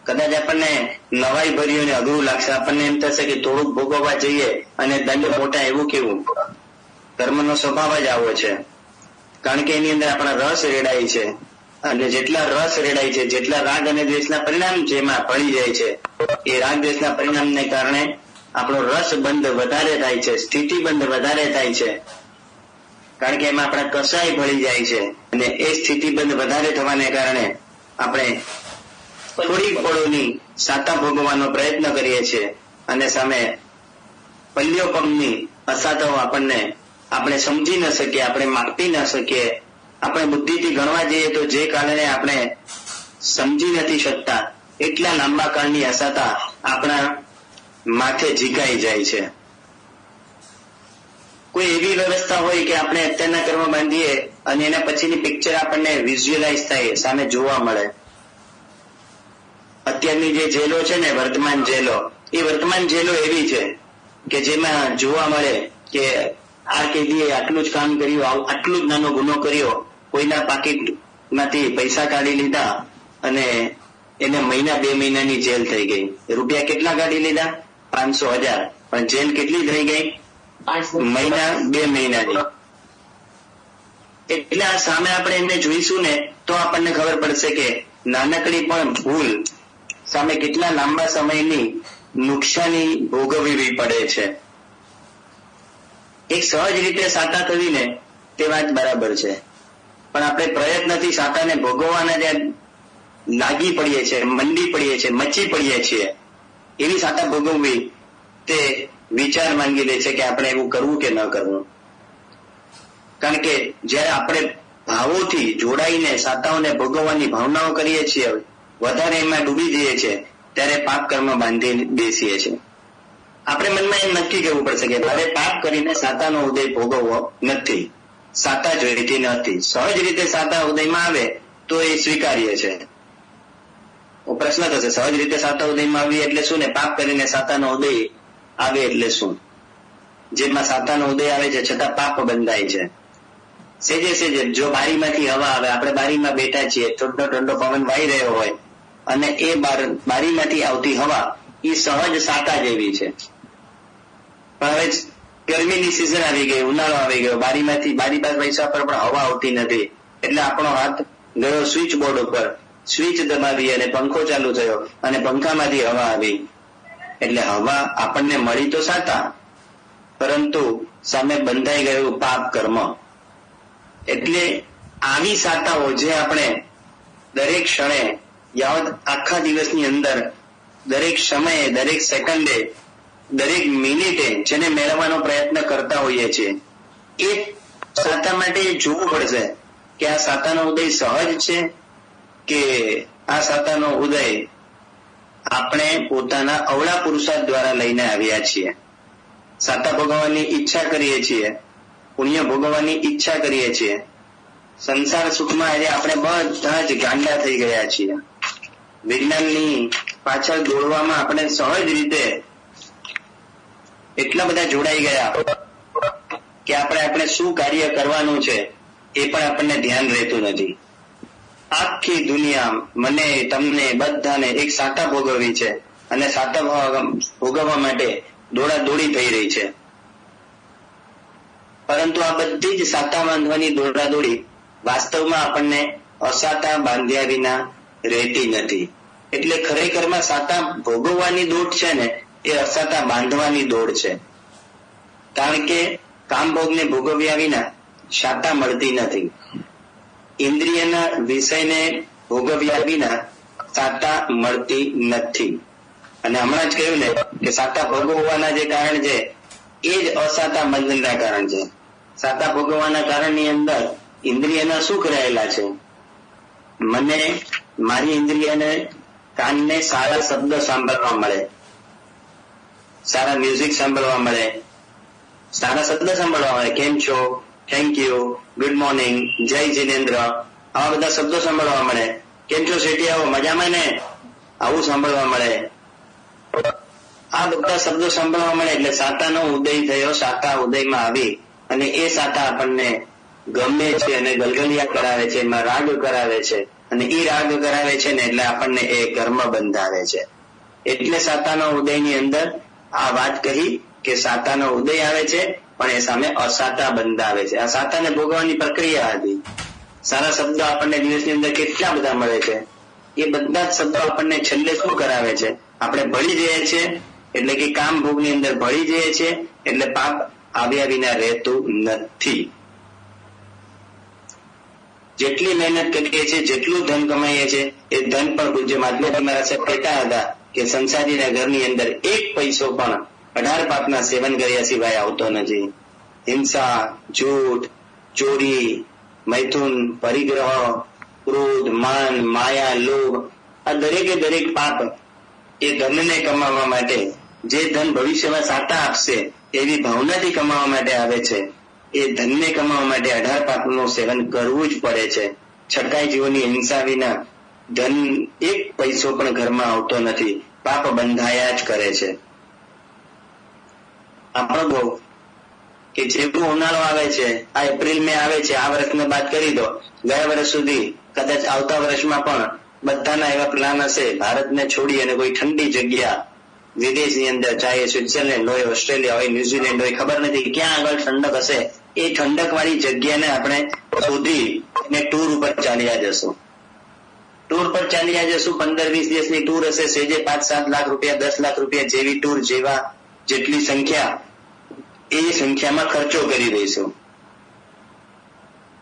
[SPEAKER 3] કદાચ આપણને નવાઈ ભર્યું અને અઘરું લાગશે. આપણને એમ થશે કે થોડુંક ભોગવવા જઈએ અને દંડ મોટા, એવું કેવું? કર્મનો સ્વભાવ જ આવો છે. કારણ કે એની અંદર આપણા રસ રેડાય છે અને જેટલા રસ રેડાય છે, જેટલા રાગ અને દ્વેષના પરિણામ જેમાં ભળી જાય છે, એ રાગ દ્વેષના પરિણામને કારણે આપણો રસ બંધ વધારે થાય છે, સ્થિતિ બંધ વધારે થાય છે. કારણ કે એમાં આપણા કસાય ભળી જાય છે અને એ સ્થિતિ બંધ વધારે થવાને કારણે આપણે થોડીક પળોની સાતા ભોગવવાનો પ્રયત્ન કરીએ છીએ અને સામે પલ્યોપમની અસાતાઓ આપણે સમજી ન શકીએ, આપણે માપી ન શકીએ. આપણે બુદ્ધિથી ગણવા જઈએ તો જે કારણે આપણે સમજી નથી શકતા એટલા લાંબા કાળની અસાતા આપણા માથે ઝીકાઈ જાય છે. કોઈ એવી વ્યવસ્થા હોય કે આપણે અત્યારના કર્મ બાંધીએ અને એના પછીની પિક્ચર આપણને વિઝ્યુઅલાઇઝ થાય, સામે જોવા મળે. અત્યારની જે જેલો છે ને, વર્તમાન જેલો, એ વર્તમાન જેલો એવી છે કે જેમાં જોવા મળે કે આ કેદીએ આટલું જ કામ કર્યું, આટલું જ નાનો ગુનો કર્યો, કોઈના પાકીટમાંથી પૈસા કાઢી લીધા અને એને મહિના 2 મહિનાની જેલ થઈ ગઈ. રૂપિયા કેટલા કાઢી લીધા? 500,000. પણ જેલ કેટલી થઈ ગઈ? મહિના 2 મહિનાની. એટલે આ સામે આપણે એમને જોઈશું ને તો આપણને ખબર પડશે કે નાનકડી પણ ભૂલ સામે કેટલા લાંબા સમયની નુકસાની ભોગવવી પડે છે. એક સહજ રીતે સાતા થવી ને તે વાત બરાબર છે, પણ આપણે પ્રયત્નથી સાતાને ભોગવવાના જ્યાં લાગી પડીએ છીએ, મંડી પડીએ છીએ, મચી પડીએ છીએ, એવી સાતા ભોગવવી તે વિચાર માંગી લે છે કે આપણે એવું કરવું કે ન કરવું. કારણ કે જયારે આપણે ભાવોથી જોડાઈને સાતાઓને ભોગવવાની ભાવનાઓ કરીએ છીએ, વધારે એમાં ડૂબી જઈએ છીએ, ત્યારે પાપ કર્મ બાંધી બેસીએ છીએ. આપણે મનમાં એમ નક્કી કરવું પડશે કે મારે પાપ કરીને સાતાનો ઉદય ભોગવવો નથી, સાતા જોઈતી નથી. સહજ રીતે સાતા ઉદયમાં આવે તો એ સ્વીકાર્ય છે. પ્રશ્ન થશે, સહજ રીતે સાતા ઉદયમાં આવી એટલે શું ને પાપ કરીને સાતાનો ઉદય આવે એટલે શું? જેમાં સાતાનો ઉદય આવે છે છતાં પાપ બંધાય છે. સેજે સેજે જો બારીમાંથી હવા આવે, આપણે બારીમાં બેઠા છીએ, ઠંડો ઠંડો પવન વાઈ રહ્યો હોય અને એ બારીમાંથી આવતી હવા એ સહજ સાતા જેવી છે. પણ હવે ગરમીની સિઝન આવી ગઈ, ઉનાળો આવી ગયો, બારી પાસે પૈસા પર પણ હવા આવતી નથી, એટલે આપણો હાથ ગયો સ્વિચ બોર્ડ ઉપર, સ્વિચ દબાવી અને પંખો ચાલુ થયો અને પંખામાંથી હવા આવી. એટલે હવા આપણને મળી તો સાતા, પરંતુ સામે બંધાઈ ગયું પાપ કર્મ. એટલે આવી સાતાઓ જે આપણે દરેક ક્ષણે યાવત આખા દિવસની અંદર, દરેક સમયે, દરેક સેકન્ડે, દરેક મિનિટે જેને મેળવવાનો પ્રયત્ન કરતા હોઈએ છીએ, એ સાતા માટે જોવું પડશે કે આ સાતાનો ઉદય સહજ છે કે આ સાતાનો ઉદય આપણે પોતાના અવળા પુરુષાર્થ દ્વારા લઈને આવ્યા છીએ. સાતા ભોગવવાની ઈચ્છા કરીએ છીએ, પુણ્ય ભોગવવાની ઈચ્છા કરીએ છીએ. સંસાર સુખમાં આજે આપણે બધા જ ગાંડા થઈ ગયા છીએ. વિજ્ઞાનની પાછળ દોડવામાં આપણે સહજ રીતે એટલા બધા જોડાઈ ગયા કે આપણે શું કાર્ય કરવાનું છે એ પણ આપણને ધ્યાન રહેતું નથી. આખી દુનિયા મને, તમને, બધાને એક સાતા ભોગવવી છે અને સાતા ભોગવવા માટે દોડાદોડી થઈ રહી છે. પરંતુ આ બધી જ સાતા બાંધવાની દોડાદોડી વાસ્તવમાં આપણને અસાતા બાંધ્યા વિના રહેતી નથી. એટલે ખરેખરમાં સાતા ભોગવવાની દોડ છે ને એ અસાતા બાંધવાની દોડ છે. કારણ કે કામભોગને ભોગવ્યા વિના સાતા મળતી નથી. ઇન્દ્રિયના વિષયને ભોગવ્યા વિના સાતા મળતી નથી. અને હમણાં જ કહ્યું ને કે સાતા ભોગવવાના જે કારણ છે એ જ અસાતા બંધનના કારણ છે. સાતા ભોગવવાના કારણની અંદર ઇન્દ્રિયના સુખ રહેલા છે. મને મારી ઇન્દ્રિયને, કાનને સારા શબ્દ સાંભળવા મળે, સારા મ્યુઝિક સાંભળવા મળે, સારા શબ્દ સાંભળવા મળે. કેમ છો, થેન્ક યુ, ગુડ મોર્નિંગ, જય જિનેન્દ્ર, આવા બધા શબ્દો સાંભળવા મળે. કેમ છો શેઠિયાઓ, મજામાં ને, આવું સાંભળવા મળે. આ બધા શબ્દો સાંભળવા મળે એટલે સાતાનો ઉદય થયો. સાતા ઉદયમાં આવી અને એ સાતા આપણને ગમે છે અને ગલગલિયા કરાવે છે, એમાં રાગ કરાવે છે અને એ રાગ કરાવે છે ને એટલે આપણને એ કર્મ બંધાવે છે. એટલે સાતાનો ઉદયની અંદર આ વાત કહી કે સાતાનો ઉદય આવે છે પણ એ સામે અસાતા બંધાવે છે. આ સાતાને ભોગવવાની પ્રક્રિયા હતી. સારા શબ્દો આપણને દિવસની અંદર કેટલા બધા મળે છે. એ બધા જ શબ્દો આપણને છેલ્લે શું કરાવે છે, આપણે ભળી જઈએ છીએ એટલે કે કામ ભોગની અંદર ભળી જઈએ છીએ એટલે પાપ આવ્યા વિના રહેતું નથી. જેટલી મહેનત કરીએ છીએ, જેટલું ધન કમાઈએ છીએ, એ ધન પણ પૂજ્ય મહાત્માજી મહારાજ સાહેબ કહેતા હતા કે સંસારીના ઘરની અંદર એક પૈસો પણ 18 પાપના સેવન કર્યા સિવાય આવતો નથી. હિંસા, જૂઠ, ચોરી, મૈથુન, પરિગ્રહ, ક્રોધ, માન, માયા, લોભ, આ દરેકે દરેક પાપ એ ધનને કમાવા માટે, જે ધન ભવિષ્યમાં સાતા આપશે એવી ભાવનાથી કમાવા માટે આવે છે. એ ધનને કમાવા માટે 18 પાપનું સેવન કરવું જ પડે છે. છટકાઈ જીવોની હિંસા વિના ધન એક પૈસો પણ ઘરમાં આવતો નથી. પાપ બંધાયા જ કરે છે. આપણો બહુ કે જેવું ઉનાળો આવે છે, આ એપ્રિલ મે આવે છે, આ વર્ષને બાદ કરી દો, ગયા વર્ષ સુધી કદાચ આવતા વર્ષમાં પણ બધાના એવા પ્લાન હશે ભારતને છોડી અને કોઈ ઠંડી જગ્યા વિદેશની અંદર, ચાહે સ્વિટ્ઝરલેન્ડ હોય, ઓસ્ટ્રેલિયા હોય, ન્યુઝીલેન્ડ હોય, ખબર નથી ક્યાં આગળ ઠંડક હશે, એ ઠંડક વાળી જગ્યાને આપણે શોધી અને ટૂર ઉપર ચાલ્યા જશું. ટૂર પર ચાલ્યા જશું. 15-20 દિવસની ટૂર હશે. સેજે 5-7 લાખ રૂપિયા, 10 લાખ રૂપિયા જેવી ટૂર, જેવા જેટલી સંખ્યા, એ સંખ્યામાં ખર્ચો કરી દઈશું.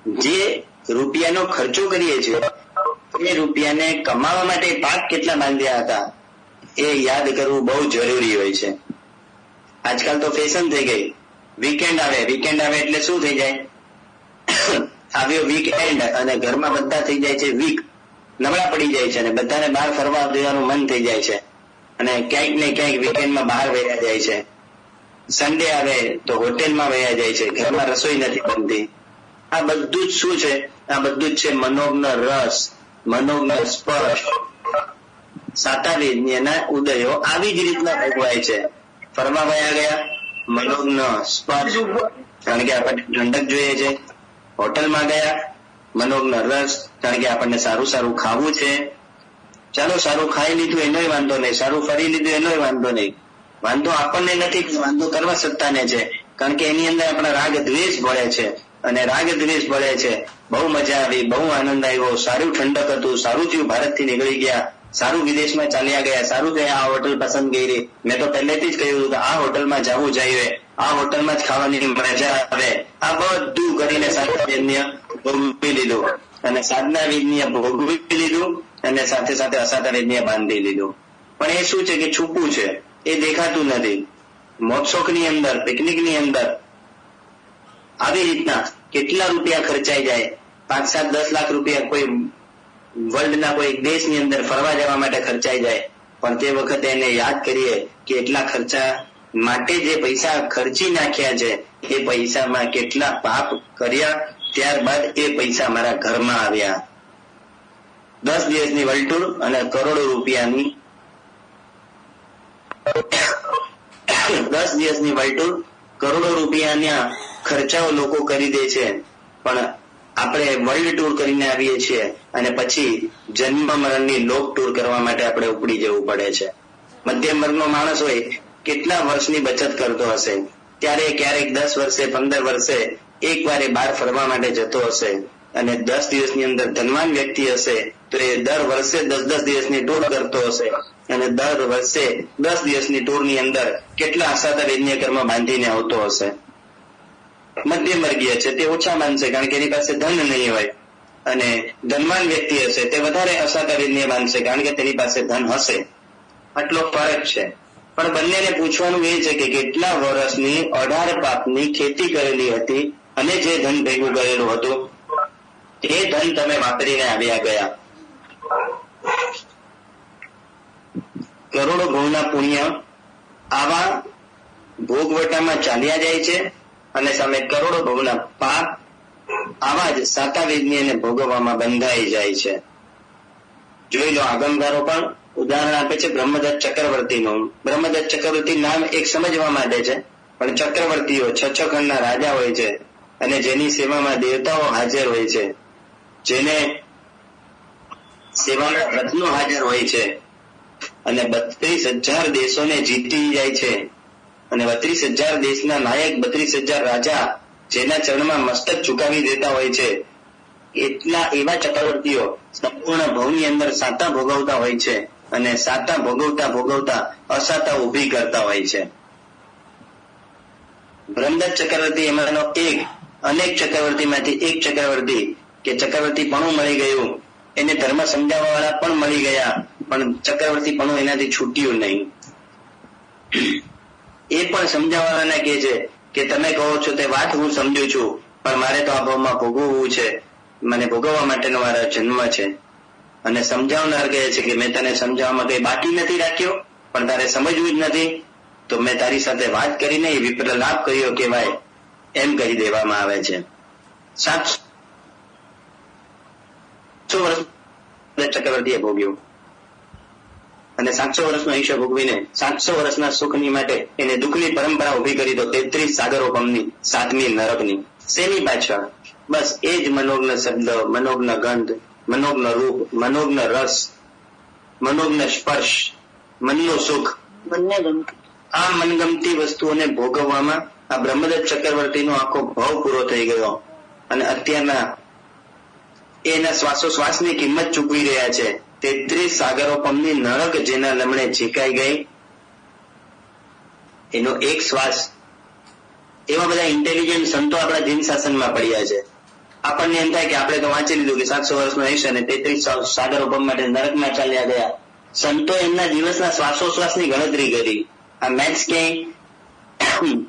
[SPEAKER 3] જે રૂપિયાનો ખર્ચો કરીએ છીએ એ રૂપિયાને કમાવા માટે પાક કેટલા બાંધ્યા હતા એ યાદ કરવું બહુ જરૂરી હોય છે. આજકાલ તો ફેશન થઈ ગઈ. વીકેન્ડ આવે એટલે શું થઈ જાય, આવ્યો વીકેન્ડ અને ઘરમાં બધા થઈ જાય છે વીક, નબળા પડી જાય છે અને બધાને બહાર ફરવા જવાનું મન થઈ જાય છે અને ક્યાંક ને ક્યાંક વીકેન્ડમાં બહાર વયા જાય છે. સન્ડે આવે તો હોટેલમાં વયા જાય છે, ઘરમાં રસોઈ નથી બનતી. આ બધું જ શું છે, આ બધું જ છે મનોજ્ઞ રસ, મનોજ્ઞ સ્પર્શ. સાતા વેદના ઉદયો આવી જ રીતના ભોગવાય છે. ફરવા વયા ગયા, મનોજ્ઞ સ્પર્શ, કારણ કે આપણને ઠંડક જોઈએ છે. હોટલમાં ગયા, મનોજ્ઞ રસ, કારણ કે આપણને સારું સારું ખાવું છે. ચાલો સારું ખાઈ લીધું એનોય વાંધો નહીં, સારું ફરી લીધું એનોય વાંધો નહીં. વાંધો આપણને નથી, વાંધો કરવા સત્તાને છે, કારણ કે એની અંદર આપણા રાગ દ્વેષ ભળે છે અને રાગ દ્વેષ ભળે છે. બહુ મજા આવી, બહુ આનંદ આવ્યો, સારું ઠંડક હતું, સારું થયું ભારતથી નીકળી ગયા, સારું વિદેશમાં ચાલ્યા ગયા, સારું થયું આ હોટલ પસંદ કરી. મેં તો પહેલેથી જ કહ્યું કે આ હોટલમાં જવું જોઈએ, આ હોટલમાં જ ખાવાની મજા આવે. આ બધું કરીને સાધના ભોગવી લીધું અને સાધના વિજ્ઞા ભોગવી લીધું અને સાથે સાથે અસાધના વિજ્ઞા બાંધી લીધું. પણ એ શું છે કે છુપું છે, એ દેખાતું નથી. મોજશોખની અંદર, પિકનિકની અંદર આવી રીતના કેટલા રૂપિયા ખર્ચાઈ જાય, 5-7-10 લાખ રૂપિયા કોઈ વર્લ્ડના કોઈ દેશની અંદર ફરવા જવા માટે ખર્ચાઈ જાય. પણ તે વખતે એને યાદ કરીએ કે એટલા ખર્ચા માટે જે પૈસા ખર્ચી નાખ્યા છે એ પૈસામાં કેટલા પાપ કર્યા, ત્યારબાદ એ પૈસા મારા ઘરમાં આવ્યા. 10 દિવસની વર્લ્ડ ટૂર અને કરોડો રૂપિયાની 10 દિવસની વર્લ્ડ ટૂર, કરોડો રૂપિયાના ખર્ચાઓ લોકો કરી દે છે. પણ આપણે વર્લ્ડ ટૂર કરીને આવીએ છીએ અને પછી જન્મ મરણની લોક ટૂર કરવા માટે આપણે ઉપડી જવું પડે છે. મધ્યમ વર્ગનો માણસ હોય, કેટલા વર્ષની બચત કરતો હશે, ત્યારે ક્યારેક 10 વર્ષે 15 વર્ષે એક વાર બહાર ફરવા માટે જતો હશે. અને 10 દિવસની અંદર ધનવાન વ્યક્તિ હશે તો એ દર વર્ષે 10-10 દિવસની ટૂર કરતો હશે અને દર વર્ષે 10 દિવસની ટૂરની અંદર કેટલા અસાધ્ય વૈજ્ઞાનિક કર્મ બાંધીને આવતો હશે. મધ્યમ વર્ગીય છે તે ઓછા માનશે, કારણ કે એની પાસે ધન નહીં હોય, અને ધનવાન વ્યક્તિ હશે તે વધારે અસાધ્ય વૈજ્ઞાનિક માનશે, કારણ કે તેની પાસે ધન હશે. આટલો ફરક છે. પણ બંનેને પૂછવાનું એ છે કે કેટલા વર્ષની 18 પાપની ખેતી કરેલી હતી અને જે ધન ભેગું કરેલું હતું એ ધન તમે વાપરીને આવ્યા ગયા. કરોડો ગુણના પુણ્ય આવા ભોગવટામાં ચાલ્યા જાય છે અને સામે કરોડો ભવના પાપ આવા જ સાતા વેદનીને ભોગવવામાં બંધાઈ જાય છે. જોઈ લો, આગમકારો પણ ઉદાહરણ આપે છે બ્રહ્મદત્ત ચક્રવર્તીનું. બ્રહ્મદત્ત ચક્રવર્તી નામ એક સમજવા માટે છે, પણ ચક્રવર્તીઓ 6 ખંડના રાજા હોય છે અને જેની સેવામાં દેવતાઓ હાજર હોય છે, જેને સેવામાં રત્નો હાજર હોય છે અને 32,000 દેશોને જીતી જાય છે અને 32,000 દેશના નાયક 32,000 રાજા જેના ચરણમાં મસ્તક ઝુકાવી દેતા હોય છે, એટલા એવા ચક્રવર્તીઓ સંપૂર્ણ ભવની અંદર સાતા ભોગવતા હોય છે અને સાતા ભોગવતા ભોગવતા અસાતા ઊભી કરતા હોય છે. બ્રહ્મદત્ત ચક્રવર્તી એમાંનો એક, અનેક ચક્રવર્તીમાંથી એક ચક્રવર્તી કે ચક્રવર્તીપણું મળી ગયું, એને ધર્મ સમજાવવા વાળા પણ મળી ગયા, પણ ચક્રવર્તીપણું એનાથી છૂટ્યું નહીં. એ પણ સમજાવવાના કહે છે કે તમે કહો છો તે વાત હું સમજુ છું, પણ મારે તો આ ભાવમાં ભોગવવું છે, મને ભોગવવા માટેનો મારો જન્મ છે. અને સમજાવનાર કહે છે કે મેં તને સમજાવવામાં કઈ બાકી નથી રાખ્યો, પણ તારે સમજવું જ નથી, તો મેં તારી સાથે વાત કરીને એ વિપ્ર લાભ કર્યો કહેવાય, એમ કહી દેવામાં આવે છે. 700 વર્ષ ચક્રવર્તીએ ભોગ્યું અને 700 વર્ષનું આયુષ્ય ભોગવીને 700 વર્ષના સુખની માટે એને દુઃખની પરંપરા ઉભી કરી, તો 33 સાગરો પમની 7મી નરકની. શેની પાછળ? બસ એ જ મનોજ્ઞ શબ્દ, મનોજ્ઞ ગંધ, મનોજ્ઞ રૂપ, મનોજ્ઞ રસ, મનોજ્ઞ સ્પર્શ, મનનું સુખ, આ મનગમતી વસ્તુઓને ભોગવવામાં આ બ્રહ્મદત્ત ચક્રવર્તીનો આખો ભાવ પૂરો થઈ ગયો અને અત્યારના એના શ્વાસોશ્વાસની કિંમત ચૂકવી રહ્યા છે. 33 સાગરો પમની નરક જેના લમણે ઝીકાઈ ગઈ, એનો એક શ્વાસ. એવા બધા ઇન્ટેલિજન્ટ સંતો આપણા જીન શાસનમાં પડ્યા છે. આપણને એમ થાય કે આપણે તો વાંચી લીધું કે 700 વર્ષનો આયુષ્ય અને 33 સાગરો પમ માટે નરકમાં ચાલ્યા ગયા. સંતો એમના દિવસના શ્વાસોશ્વાસની ગણતરી કરી. આ મેથ્સ ક્યાંય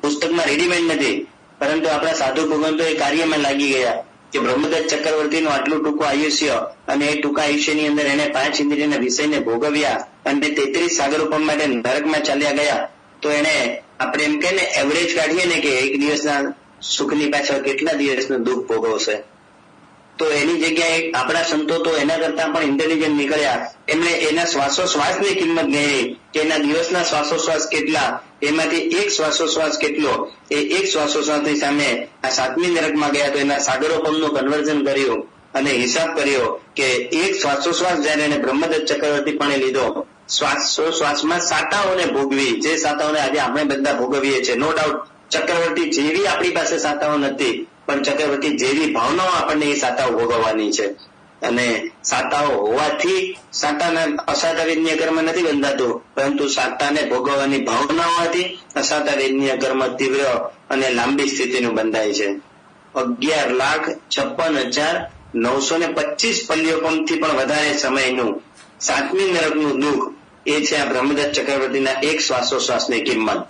[SPEAKER 3] પુસ્તકમાં રેડીમેડ નથી, પરંતુ આપણા સાધુ ભગવંતો એ કાર્યમાં લાગી ગયા કે બ્રહ્મદત્ત ચક્રવર્તીનું આટલું ટૂંકું આયુષ્ય અને એ ટૂંકા આયુષ્યની અંદર એને 5 ઇન્દ્રિયના વિષયને ભોગવ્યા અને 33 સાગરોપમ માટે નરકમાં ચાલ્યા ગયા. તો એને આપણે એમ કે ને એવરેજ કાઢીએ ને કે એક દિવસના સુખની પાછળ કેટલા દિવસનું દુઃખ ભોગવશે, તો એની જગ્યાએ આપણા સંતો તો એના કરતા પણ ઇન્ટેલિજન્ટ નીકળ્યા. એમણે એના શ્વાસોશ્વાસની કિંમત ગણી કે એના દિવસના શ્વાસોશ્વાસ કેટલા, એમાંથી એક શ્વાસોશ્વાસ કેટલો, એ એક શ્વાસોશ્વાસની સામે આ 7મી નરકમાં ગયા તો એના સાગરોપમનું કન્વર્ઝન કર્યું અને હિસાબ કર્યો કે એક શ્વાસોશ્વાસ જયારે એને બ્રહ્મદત્ત ચક્રવર્તી પણ લીધો, શ્વાસોશ્વાસમાં સાતાઓને ભોગવી, જે સાતાઓને આજે આપણે બધા ભોગવીએ છીએ. નો ડાઉટ ચક્રવર્તી જેવી આપણી પાસે સાતાઓ નથી, પણ ચક્રવર્તી જેવી ભાવનાઓ આપણને એ સાતાઓ ભોગવવાની છે. અને સાતાઓ હોવાથી સાતાના અસાતા વેદનીય કર્મ નથી બંધાતું, પરંતુ સાતાને ભોગવવાની ભાવના હોવાથી અસાતા વેદનીય કર્મ તીવ્ર અને લાંબી સ્થિતિનું બંધાય છે. 11,56,925 પલ્યોપમથી પણ વધારે સમયનું 7મી નરકનું દુઃખ એ છે આ બ્રહ્મદત્ત ચક્રવર્તીના એક શ્વાસોશ્વાસની કિંમત.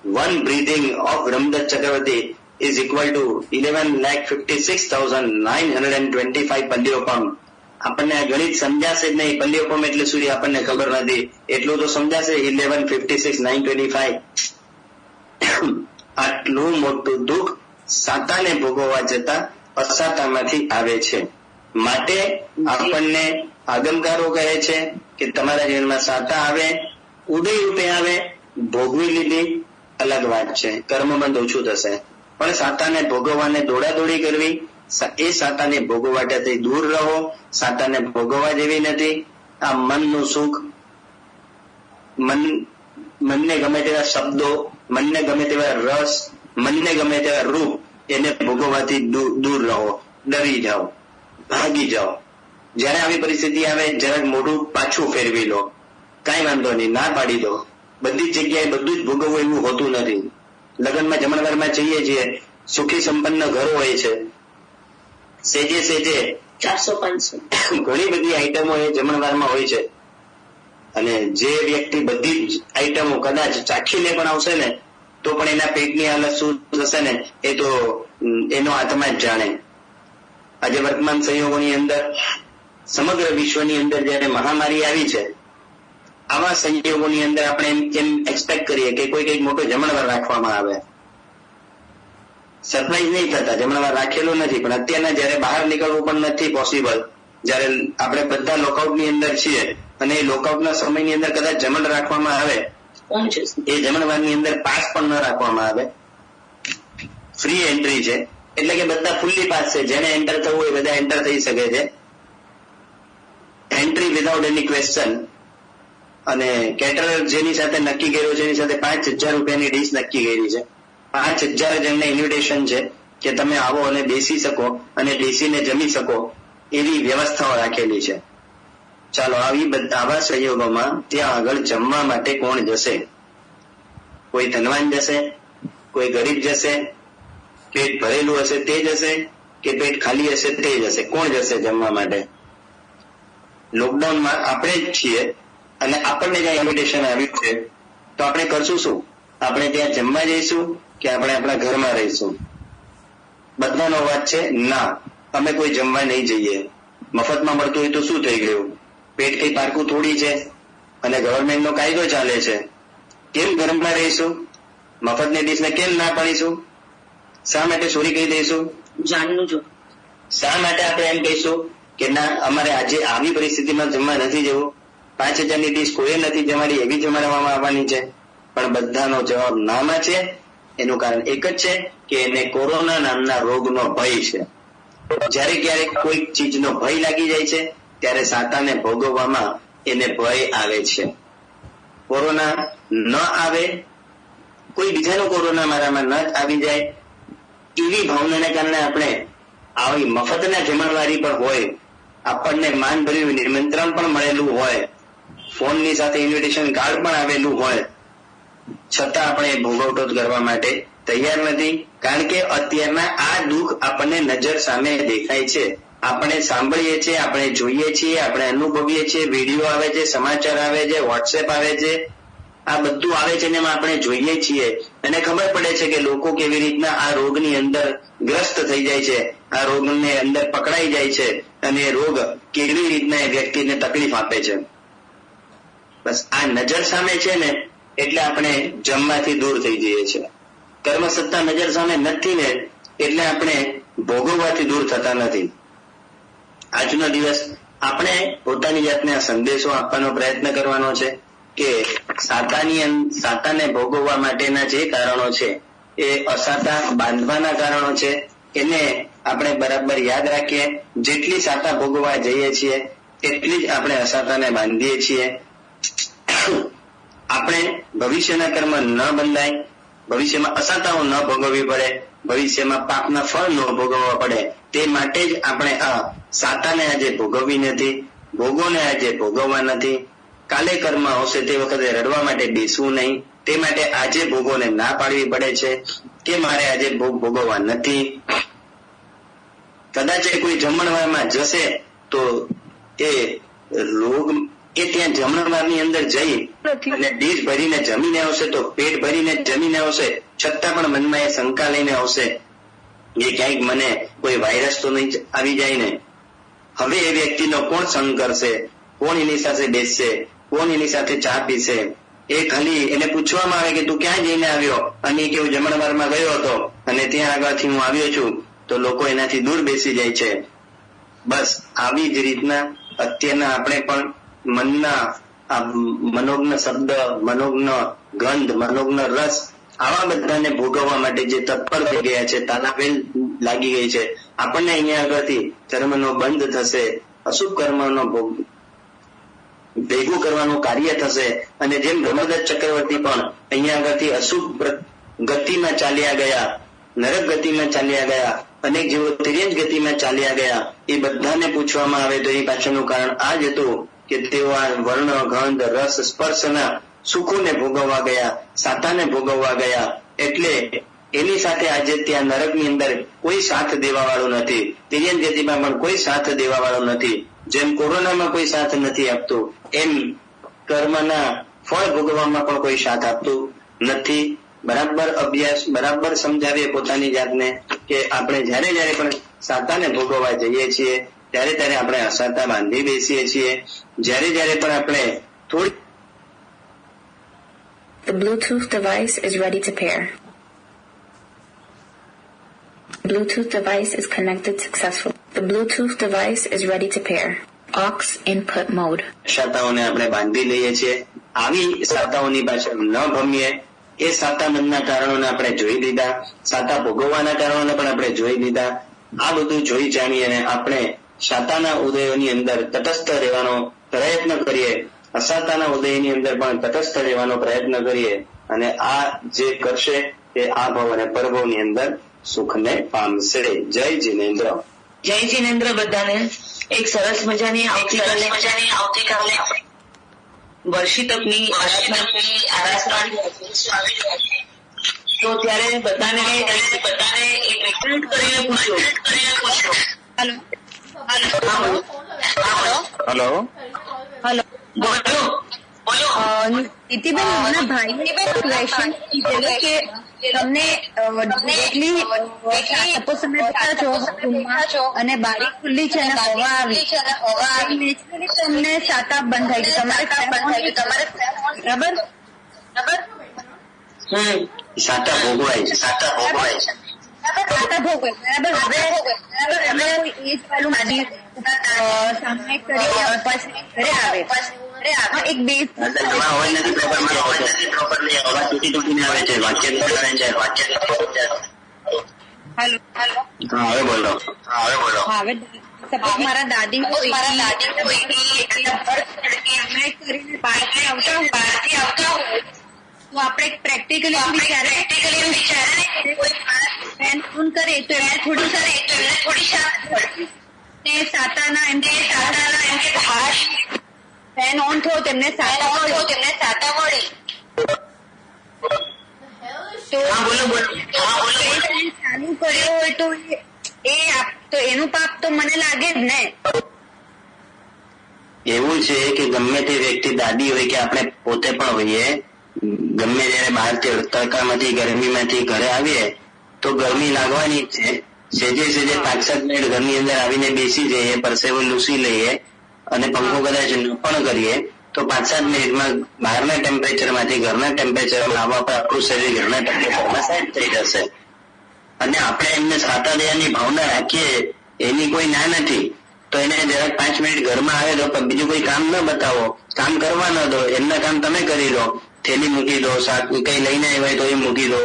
[SPEAKER 3] 1 breathing of Brahmadatta Chakravarti is equal to 11,56,925 પલ્યોપમ. આપણને આ ગણિત સમજાશે જ નહીં, પલ્યોપમ એટલે શું આપણને ખબર નથી, એટલું તો સમજાશે 11,56,925. આટલું મોટું દુઃખ સાતાને ભોગવવા જતા અસાતામાંથી આવે છે. માટે આપણને આગમકારો કહે છે કે તમારા જીવનમાં સાતા આવે, ઉદય રૂપે આવે, ભોગવી લીધી અલગ વાત છે, કર્મબંધ ઓછું થશે, પણ સાતાને ભોગવવાને દોડાદોડી કરવી, એ સાતાને ભોગવવાથી દૂર રહો. સાતાને ભોગવવા જેવી નથી. આ મનનું સુખ, મનને ગમે તેવા શબ્દો, મનને ગમે તેવા રસ, મનને ગમે તેવા રૂપ, એને ભોગવવાથી દૂર રહો, ડરી જાઓ, ભાગી જાઓ. જયારે આવી પરિસ્થિતિ આવે જરાક મોઢું પાછું ફેરવી લો, કાંઈ વાંધો નહીં, ના પાડી દો. બધી જગ્યાએ બધું જ ભોગવવું એવું હોતું નથી. લગ્નમાં જમણવારમાં જઈએ છીએ, સુખી સંપન્ન ઘરો હોય છે, સેજે 400-500 ઘણી બધી આઈટમો એ જમણવારમાં હોય છે, અને જે વ્યક્તિ બધી જ આઈટમો કદાચ ચાખીને પણ આવશે ને તો પણ એના પેટની હાલત શું થશે ને એ તો એનો આત્મા જ જાણે. આજે વર્તમાન સંયોગોની અંદર સમગ્ર વિશ્વની અંદર જયારે મહામારી આવી છે, આવા સંજોગોની અંદર આપણે એમ એક્સપેક્ટ કરીએ કે કોઈ કંઈક મોટો જમણવાર રાખવામાં આવે. સરપ્રાઈઝ નહીં થતા, જમણવાર રાખેલો નથી, પણ અત્યારના જયારે બહાર નીકળવું પણ નથી પોસિબલ, જયારે આપણે બધા લોકઆઉટની અંદર છીએ અને એ લોકઆઉટના સમયની અંદર કદાચ જમણ રાખવામાં આવે, એ જમણવારની અંદર પાસ પણ ન રાખવામાં આવે, ફ્રી એન્ટ્રી છે, એટલે કે બધા ફૂલ્લી પાસ છે, જેને એન્ટર થવું હોય બધા એન્ટર થઈ શકે છે, એન્ટ્રી વિધાઉટ એની ક્વેશ્ચન. અને કેટરર જેની સાથે નક્કી કર્યું છે એની સાથે 5,000 રૂપિયાની ડીશ નક્કી કરી છે. 5,000 જણને ઇન્વિટેશન છે કે તમે આવો અને બેસી શકો અને બેસીને જમી શકો એવી વ્યવસ્થાઓ રાખેલી છે. ચાલો, આવા સંયોગોમાં ત્યાં આગળ જમવા માટે કોણ જશે? કોઈ ધનવાન જશે, કોઈ ગરીબ જશે, પેટ ભરેલું હશે તે જશે કે પેટ ખાલી હશે તે જશે? કોણ જશે જમવા માટે? લોકડાઉનમાં આપણે જ છીએ અને આપણને જ્યાં ઇન્વિટેશન આવ્યું છે તો આપણે કરશું શું? આપણે ત્યાં જમવા જઈશું કે આપણે આપણા ઘરમાં રહીશું? બધાનો વાત છે ના, અમે કોઈ જમવા નહીં જઈએ. મફતમાં મળતું હોય તો શું થઈ ગયું? પેટ કઈ પારકું થોડી છે અને ગવર્મેન્ટનો કાયદો ચાલે છે. કેમ ઘરમાં રહીશું? મફતની ડીશને કેમ ના પાડીશું? શા માટે સોરી કહી દઈશું?
[SPEAKER 2] જાણવું જો
[SPEAKER 3] શા માટે આપણે એમ કહીશું કે ના, અમારે આજે આવી પરિસ્થિતિમાં જમવા નથી જવું, 5,000ની ડીશ કોઈ નથી જમાડી, એવી જમાડવામાં આવવાની છે? પણ બધાનો જવાબ નામાં છે. એનું કારણ એક જ છે કે એને કોરોના નામના રોગનો ભય છે. જ્યારે ક્યારેક કોઈ ચીજનો ભય લાગી જાય છે ત્યારે સાતાને ભોગવવામાં એને ભય આવે છે. કોરોના ન આવે, કોઈ બીજાનો કોરોના મારામાં ન આવી જાય એવી ભાવનાને કારણે આપણે આવી મફતના જમણવારી પણ હોય, આપણને માનભર્યું નિમંત્રણ પણ મળેલું હોય, ફોનની સાથે ઇન્વિટેશન કાર્ડ પણ આવેલું હોય, છતાં આપણે ભોગવટો કરવા માટે તૈયાર નથી. કારણ કે અત્યારના આ દુઃખ આપણને નજર સામે દેખાય છે, આપણે સાંભળીએ છીએ, આપણે જોઈએ છીએ, આપણે અનુભવીએ છીએ, વિડીયો આવે છે, સમાચાર આવે છે, વોટ્સએપ આવે છે, આ બધું આવે છે ને એમાં આપણે જોઈએ છીએ અને ખબર પડે છે કે લોકો કેવી રીતના આ રોગની અંદર ગ્રસ્ત થઈ જાય છે, આ રોગને અંદર પકડાઈ જાય છે અને એ રોગ કેવી રીતના એ વ્યક્તિને તકલીફ આપે છે. બસ આ નજર સામે છે ને એટલે આપણે જમવાથી દૂર થઈ જઈએ છીએ. કર્મસત્તા નજર સામે નથી ને એટલે આપણે ભોગવવાથી દૂર થતા નથી. આજનો દિવસ આપણે પોતાની જાતને આ સંદેશો આપવાનો પ્રયત્ન કરવાનો છે કે સાતાને ભોગવવા માટેના જે કારણો છે એ અસાતા બાંધવાના કારણો છે, એને આપણે બરાબર યાદ રાખીએ. જેટલી સાતા ભોગવવા જઈએ છીએ એટલી જ આપણે અસાતાને બાંધીએ છીએ. આપણે ભવિષ્યના કર્મ ન બંધાય, ભવિષ્યમાં અસાતાઓ ન ભોગવવી પડે, ભવિષ્યમાં પાપના ફળ ન ભોગવવા પડે, તે માટે જ આપણે આ સાતાને આજે ભોગવવી નથી, ભોગોને આજે ભોગવવા નથી. કાલે કર્મ આવશે તે વખતે રડવા માટે બેસવું નહીં, તે માટે આજે ભોગોને ના પાડવી પડે છે કે મારે આજે ભોગ ભોગવવા નથી. કદાચ કોઈ જમણવારમાં જશે તો એ રોગ એ ત્યાં જમણવારની અંદર જઈ અને ડીશ ભરીને જમીને આવશે તો પેટ ભરીને જમીને આવશે, છતાં પણ મનમાં એ શંકા લઈને આવશે કે ક્યાંક મને કોઈ વાયરસ તો નહીં આવી જાય ને. હવે એ વ્યક્તિનો કોણ સંગ કરશે? કોણ એની સાથે બેસશે? કોણ એની સાથે ચા પીશે? એ ખાલી એને પૂછવામાં આવે કે તું ક્યાં જઈને આવ્યો, અને કેવું જમણવારમાં ગયો હતો અને ત્યાં આગળથી હું આવ્યો છું, તો લોકો એનાથી દૂર બેસી જાય છે. બસ આવી જ રીતના અત્યારના આપણે પણ મનના આ મનોજ્ઞ શબ્દ, મનોજ્ઞ ગંધ, મનોજ્ઞ રસ, આવા બધાને ભોગવવા માટે જે તત્પર થઈ ગયા છે, તાલાવેલ લાગી ગઈ છે. આપણને અહીંયા આગળથી કર્મનો બંધ થશે, અશુભ કર્મનો ભેગું કરવાનું કાર્ય થશે. અને જેમ બ્રહ્મદત્ત ચક્રવર્તી પણ અહીંયા આગળથી અશુભ ગતિમાં ચાલ્યા ગયા, નરક ગતિમાં ચાલ્યા ગયા, અનેક જેઓ તિર્યંજ ગતિમાં ચાલ્યા ગયા, એ બધાને પૂછવામાં આવે તો એ પાછળનું કારણ આ જ હતું કે તેઓ આ વર્ણ, ગંધ, રસ, સ્પર્શના સુખોને ભોગવવા ગયા, સાતાને ભોગવવા ગયા. એટલે એની સાથે આજે ત્યાં નરકની અંદર કોઈ સાથ દેવા વાળું નથી, તિર્યંજ ગતિમાં પણ કોઈ સાથ દેવા વાળું નથી. જેમ કોરોનામાં કોઈ સાથ નથી આપતું, એમ કર્મના ફળ ભોગવવામાં પણ કોઈ સાથ આપતું નથી. બરાબર અભ્યાસ, બરાબર સમજાવીએ પોતાની જાતને કે આપણે જ્યારે પણ સાતાને ભોગવવા જઈએ છીએ ત્યારે આપણે અસાતા બાંધી બેસીએ છીએ. જ્યારે પણ આપણે થોડી
[SPEAKER 4] The Bluetooth device is ready to pair. Bluetooth device is connected successfully. The Bluetooth device is ready to pair. Aux input mode.
[SPEAKER 3] શાતાઓને આપણે બાંધી લઈએ છીએ. આવી શાતાઓની પાછળ ન ભમીએ. એ શાતાબંધના કારણોને આપણે જોઈ લીધા, શાતા ભોગવવાના કારણોને પણ આપણે જોઈ લીધા. આ બધું જોઈ જાણી અને આપણે શાતાના ઉદયોની અંદર તટસ્થ રહેવાનો પ્રયત્ન કરીએ, અશાતાના ઉદયની અંદર પણ તટસ્થ રહેવાનો પ્રયત્ન કરીએ અને આ જે કરશે તે આ ભવ અને પરભવની અંદર સુખને પામશે. જય જીનેન્દ્ર.
[SPEAKER 2] જય જીનેન્દ્ર બધાને. એક સરસ મજાની આવતીકાલે વર્ષી તપની આરાધના. તો ત્યારે બધાને રિક્રુટ કરીને પૂછો.
[SPEAKER 3] હેલો,
[SPEAKER 2] બોલો.
[SPEAKER 5] નીતિબેન, મારા ભાઈને ક્વેશ્ચન કીધેલો કે તમને સપોઝ તમે બેઠા છો અને બારી ખુલ્લી છે અને હવા આવી, તમને શાતા બંધ થઈ ગયું, તમારે બરાબર
[SPEAKER 3] શાતા ભોગવાય છે, શાતા ભોગવાય છે,
[SPEAKER 5] શાતા ભોગવે બરાબર. હવે એ જ વાળું સામે કરી ઘરે આવે એક બેઝ
[SPEAKER 3] અવાજ નથી પ્રોપરલી અવાજ તૂટીને આવે છે, વાક્ય
[SPEAKER 5] હેલો.
[SPEAKER 3] હા હવે બોલો.
[SPEAKER 5] હવે સપોઝ મારા દાદી કરીને બહારથી આવતા હોય તો આપણે પ્રેક્ટિકલી વિચારે ફેન ઓન કરે તો એમને થોડી ને સાતાના એમ કે ફેન ઓન થયો તેમને સાતા મળી તો ચાલુ કર્યો હોય તો એનું પાપ તો મને લાગે જ ને.
[SPEAKER 3] એવું છે કે ગમે તે વ્યક્તિ દાદી હોય કે આપણે પોતે પણ હોઈએ, ગમે જયારે બહારથી તડકામાંથી ગરમીમાંથી ઘરે આવીએ તો ગરમી લાગવાની જ છે. સેજે 5-7 મિનિટ ઘરની અંદર આવીને બેસી જઈએ, પરસેવો લૂસી લઈએ અને પંખો કદાચ ન પણ કરીએ તો 5-7 મિનિટમાં બહારના ટેમ્પરેચરમાંથી ઘરના ટેમ્પરેચરમાં આવવા પર આપણું શરીર ઘરના ટેમ્પરેચરમાં સેટ થઈ જશે. અને આપણે એમને સાતા દયાની ભાવના રાખીએ એની કોઈ ના નથી તો એને જરાક 5 મિનિટ ઘરમાં આવે તો બીજું કોઈ કામ ન બતાવો, કામ કરવા ન દો, એમના કામ તમે કરી દો, થેલી મૂકી દો, શાક કઈ લઈને આવ્યા તો એ મૂકી દો,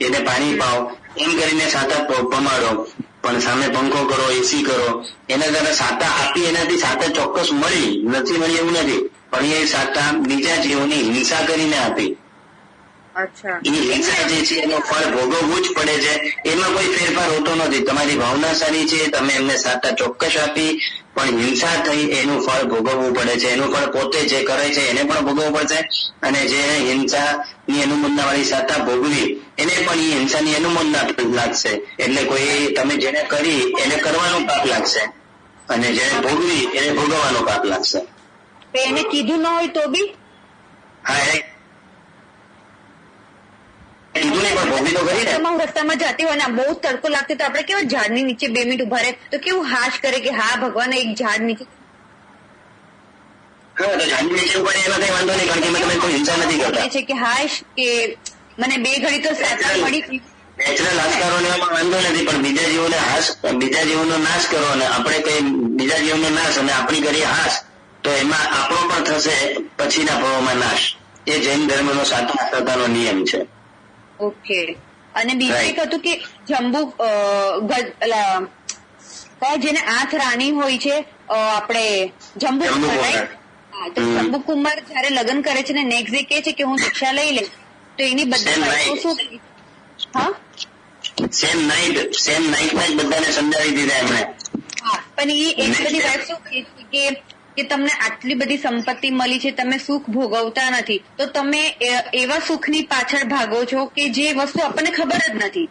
[SPEAKER 3] એને પાણી પાઓ, એમ કરીને સાતા પમાડો. પણ સામે પંખો કરો, એસી કરો, એના દ્વારા સાતા આપી એનાથી સાતા ચોક્કસ મળી નથી, મળી એવું નથી, પણ એ સાતા બીજા જીવોની હિંસા કરીને આપી. એ હિંસા જે છે એનું ફળ ભોગવવું જ પડે છે, એમાં કોઈ ફેરફાર હોતો નથી. તમારી ભાવના સારી છે, તમે એમને સાતા ચોક્કસ આપી, પણ હિંસા થઈ એનું ફળ ભોગવવું પડે છે. એનું ફળ પોતે જે કરે છે એને પણ ભોગવવું પડશે અને જે હિંસાની અનુમોદના વાળી સાતા ભોગવી એને પણ એ હિંસાની અનુમોદના લાગશે. એટલે કોઈ તમે જેને કરી એને કરવાનું પાપ લાગશે અને જેને ભોગવી એને ભોગવવાનો પાપ લાગશે.
[SPEAKER 5] એને કીધું ન હોય તો બી
[SPEAKER 3] હા
[SPEAKER 5] રસ્તામાં જતી હોય ને બહુ તડકો લાગતો તો આપણે કેવા ઝાડની નીચે 2 મિનિટ ઉભા રહે તો કેવું હાશ કરે કે હા ભગવાન એક ઝાડ નીચે.
[SPEAKER 3] ઝાડની નીચે ઉભા એમાં કઈ વાંધો નહીં, કારણ કે તમે કોઈ હિંસા નથી કરતા
[SPEAKER 5] છે કે હાશ કે મને 2 ઘડી તો સાચા મળી.
[SPEAKER 3] નેચરલ હાશકારોને એમાં વાંધો નથી, પણ બીજા જીવોનો નાશ કરો અને આપણે કઈ બીજા જીવનો નાશ અને આપણી કરીએ હાશ તો એમાં આપણો પણ થશે પછીના ભાવોમાં નાશ. એ જૈન ધર્મનો સાચા શ્રદ્ધાનો નિયમ છે.
[SPEAKER 5] ઓકે. અને બીજું એક હતું કે જંબુ જેને 8 રાણી હોય છે આપણે જંબુકુમાર, રાઈટ? તો જંબુકુમાર જયારે લગ્ન કરે છે ને નેક્સ્ટ ડે કે છે કે હું દીક્ષા લઈ લે તો એની બધી શું
[SPEAKER 3] સેમ નાઇટ માં જ બધાને સમજાવી દીધા એમણે.
[SPEAKER 5] હા, પણ એ એક બધી વાઇફ શું કે કે તમને આટલી બધી સંપત્તિ મળી છે, તમે સુખ ભોગવતા નથી તો તમે એવા સુખની પાછળ ભાગો છો કે જે વસ્તુ આપણને ખબર જ નથી.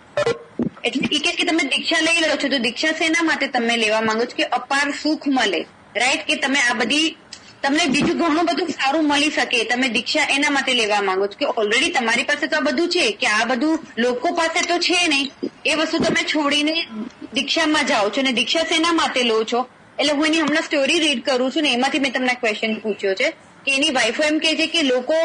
[SPEAKER 5] એટલે એ કે તમે દીક્ષા લઈ લો છો તો દીક્ષા શેના માટે તમે લેવા માંગો છો કે અપાર સુખ મળે, રાઈટ? કે તમે આ બધી તમને બીજું ઘણું બધું સારું મળી શકે, તમે દીક્ષા એના માટે લેવા માંગો છો કે ઓલરેડી તમારી પાસે તો આ બધું છે કે આ બધું લોકો પાસે તો છે નહીં, એ વસ્તુ તમે છોડીને દીક્ષામાં જાઓ છો. અને દીક્ષા શેના માટે લો છો? એટલે હું એની હમણાં સ્ટોરી રીડ કરું છું ને એમાંથી મેં તમને ક્વેશ્ચન પૂછ્યો છે કે એની વાઈફો એમ કે છે કે લોકો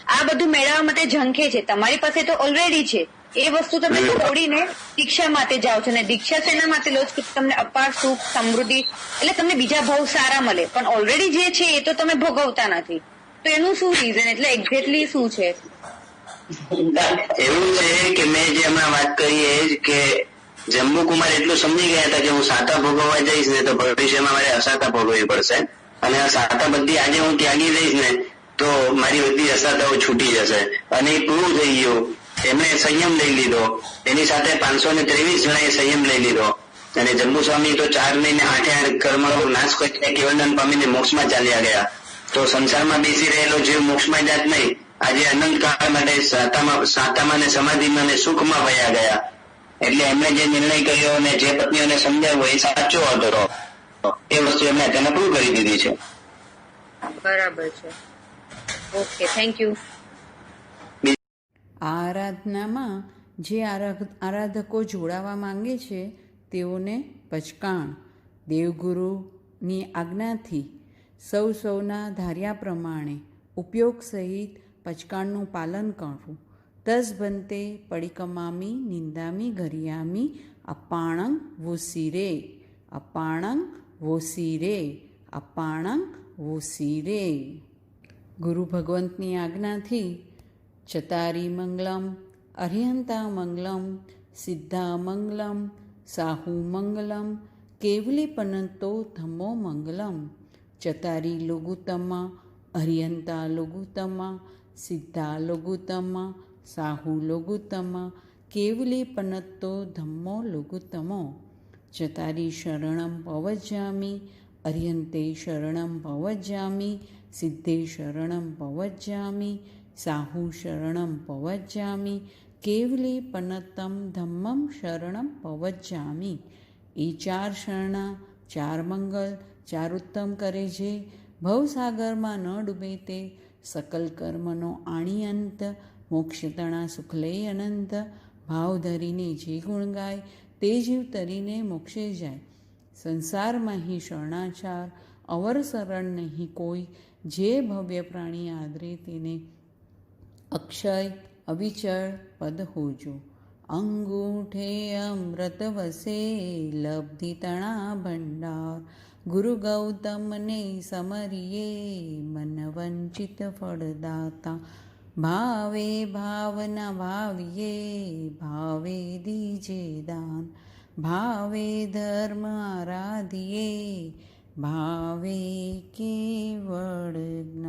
[SPEAKER 5] આ બધું મેળવવા માટે ઝંખે છે. તમારી પાસે તો ઓલરેડી છે. એ વસ્તુ તમે છોડીને દીક્ષા માટે જાઓ છો, ને દીક્ષા શેના માટે લો છો કે તમને અપાર સુખ, સમૃદ્ધિ, એટલે તમને બીજા ભાવ સારા મળે. પણ ઓલરેડી જે છે એ તો તમે ભોગવતા નથી. તો એનું શું રીઝન, એટલે એક્ઝેક્ટલી શું છે?
[SPEAKER 3] એવું છે કે મેં જે હમણાં વાત કરી એ જ કે જંબુકુમાર એટલું સમજી ગયા હતા કે હું સાતા ભોગવવા જઈશ ને તો ભવિષ્યમાં મારે અસાતા ભોગવવી પડશે, અને આ સાતા બધી આજે હું ત્યાગી દઈશ ને તો મારી બધી અસાતાઓ છૂટી જશે. અને એ પૂરું થઈ ગયું. એમણે સંયમ લઈ લીધો, એની સાથે 523 જણાએ સંયમ લઈ લીધો, અને જંબુ સ્વામી તો 4 મહિને 8 કર્મનો નાશ કરીને કેવલદાન પામીને મોક્ષમાં ચાલ્યા ગયા. તો સંસારમાં બેસી રહેલો જીવ મોક્ષમાં જાત નહીં, આજે અનંત કાળ માટે સાતામાં ને સમાધિમાં ને સુખમાં વયા ગયા. એટલે એમણે જે નિર્ણય કર્યો અને જે પત્નીઓને સમજાવ્યો એ સાચો હતો. એ વસ્તુ એમણે તેને પૂરું કરી દીધી છે.
[SPEAKER 5] બરાબર છે. Okay, thank you.
[SPEAKER 1] આ આરાધનામાં જે આરાધકો જોડાવા માંગે છે તેઓને પચકાણ દેવગુરુની આજ્ઞાથી સૌના ધાર્યા પ્રમાણે ઉપયોગ સહિત પચકાણનું પાલન કરવું. તસ બંતે પડિકમામી નિંદામી ઘરિયામી અપાણંગ વોસીરે, અપાણંગ વોસીરે, અપાણંગ વોસીરે. ગુરુ ભગવંતની આજ્ઞાથી ચતારી મંગલમ, અર્યંતા મંગલમ, સિદ્ધા મંગલમ, સાહુ મંગલમ, કેવલી પનંતો ધમ્મો મંગલમ. ચતારી લોગુતમા, અર્યંતા લોગુતમા, સિદ્ધા લોગુતમા, સાહુ લોગુતમા, કેવલી પનત્તો ધમ્મો લોગુતમો. ચતારી શરણમ પવજ્જામિ, અર્યંતે શરણમ પવજ્જામિ, સિદ્ધે શરણમ પવજ્જામિ, સાહુ શરણમ પવજ્જામિ, કેવલી પનત્તમ ધમ્મમ શરણમ પવજ્જામિ. એ 4 શરણા, 4 મંગલ, 4 ઉત્તમ કરે છે. ભવસાગરમાં ન ડૂબે તે, સકલ કર્મનો આણી અંત, મોક્ષતણા સુખલય અનંત. ભાવ ધરીને જે ગુણ ગાય, તે જીવ તરીને મોક્ષે જાય. સંસારમાં હિ શરણાચાર, અવર શરણ નહીં કોઈ. જે ભવ્ય પ્રાણી આદરે તેને અક્ષય અવિચળ પદ હોજો. અંગૂઠે અમૃત વસે, લબ્ધિ તણા ભંડાર. ગુરુ ગૌતમને સમરીએ, મન વંચિત ફળદાતા. ભાવે ભાવના ભાવીએ, ભાવે દીજે દાન. ભાવે ધર્મ આરાધીએ, ભાવે કેવળ જ્ઞાન.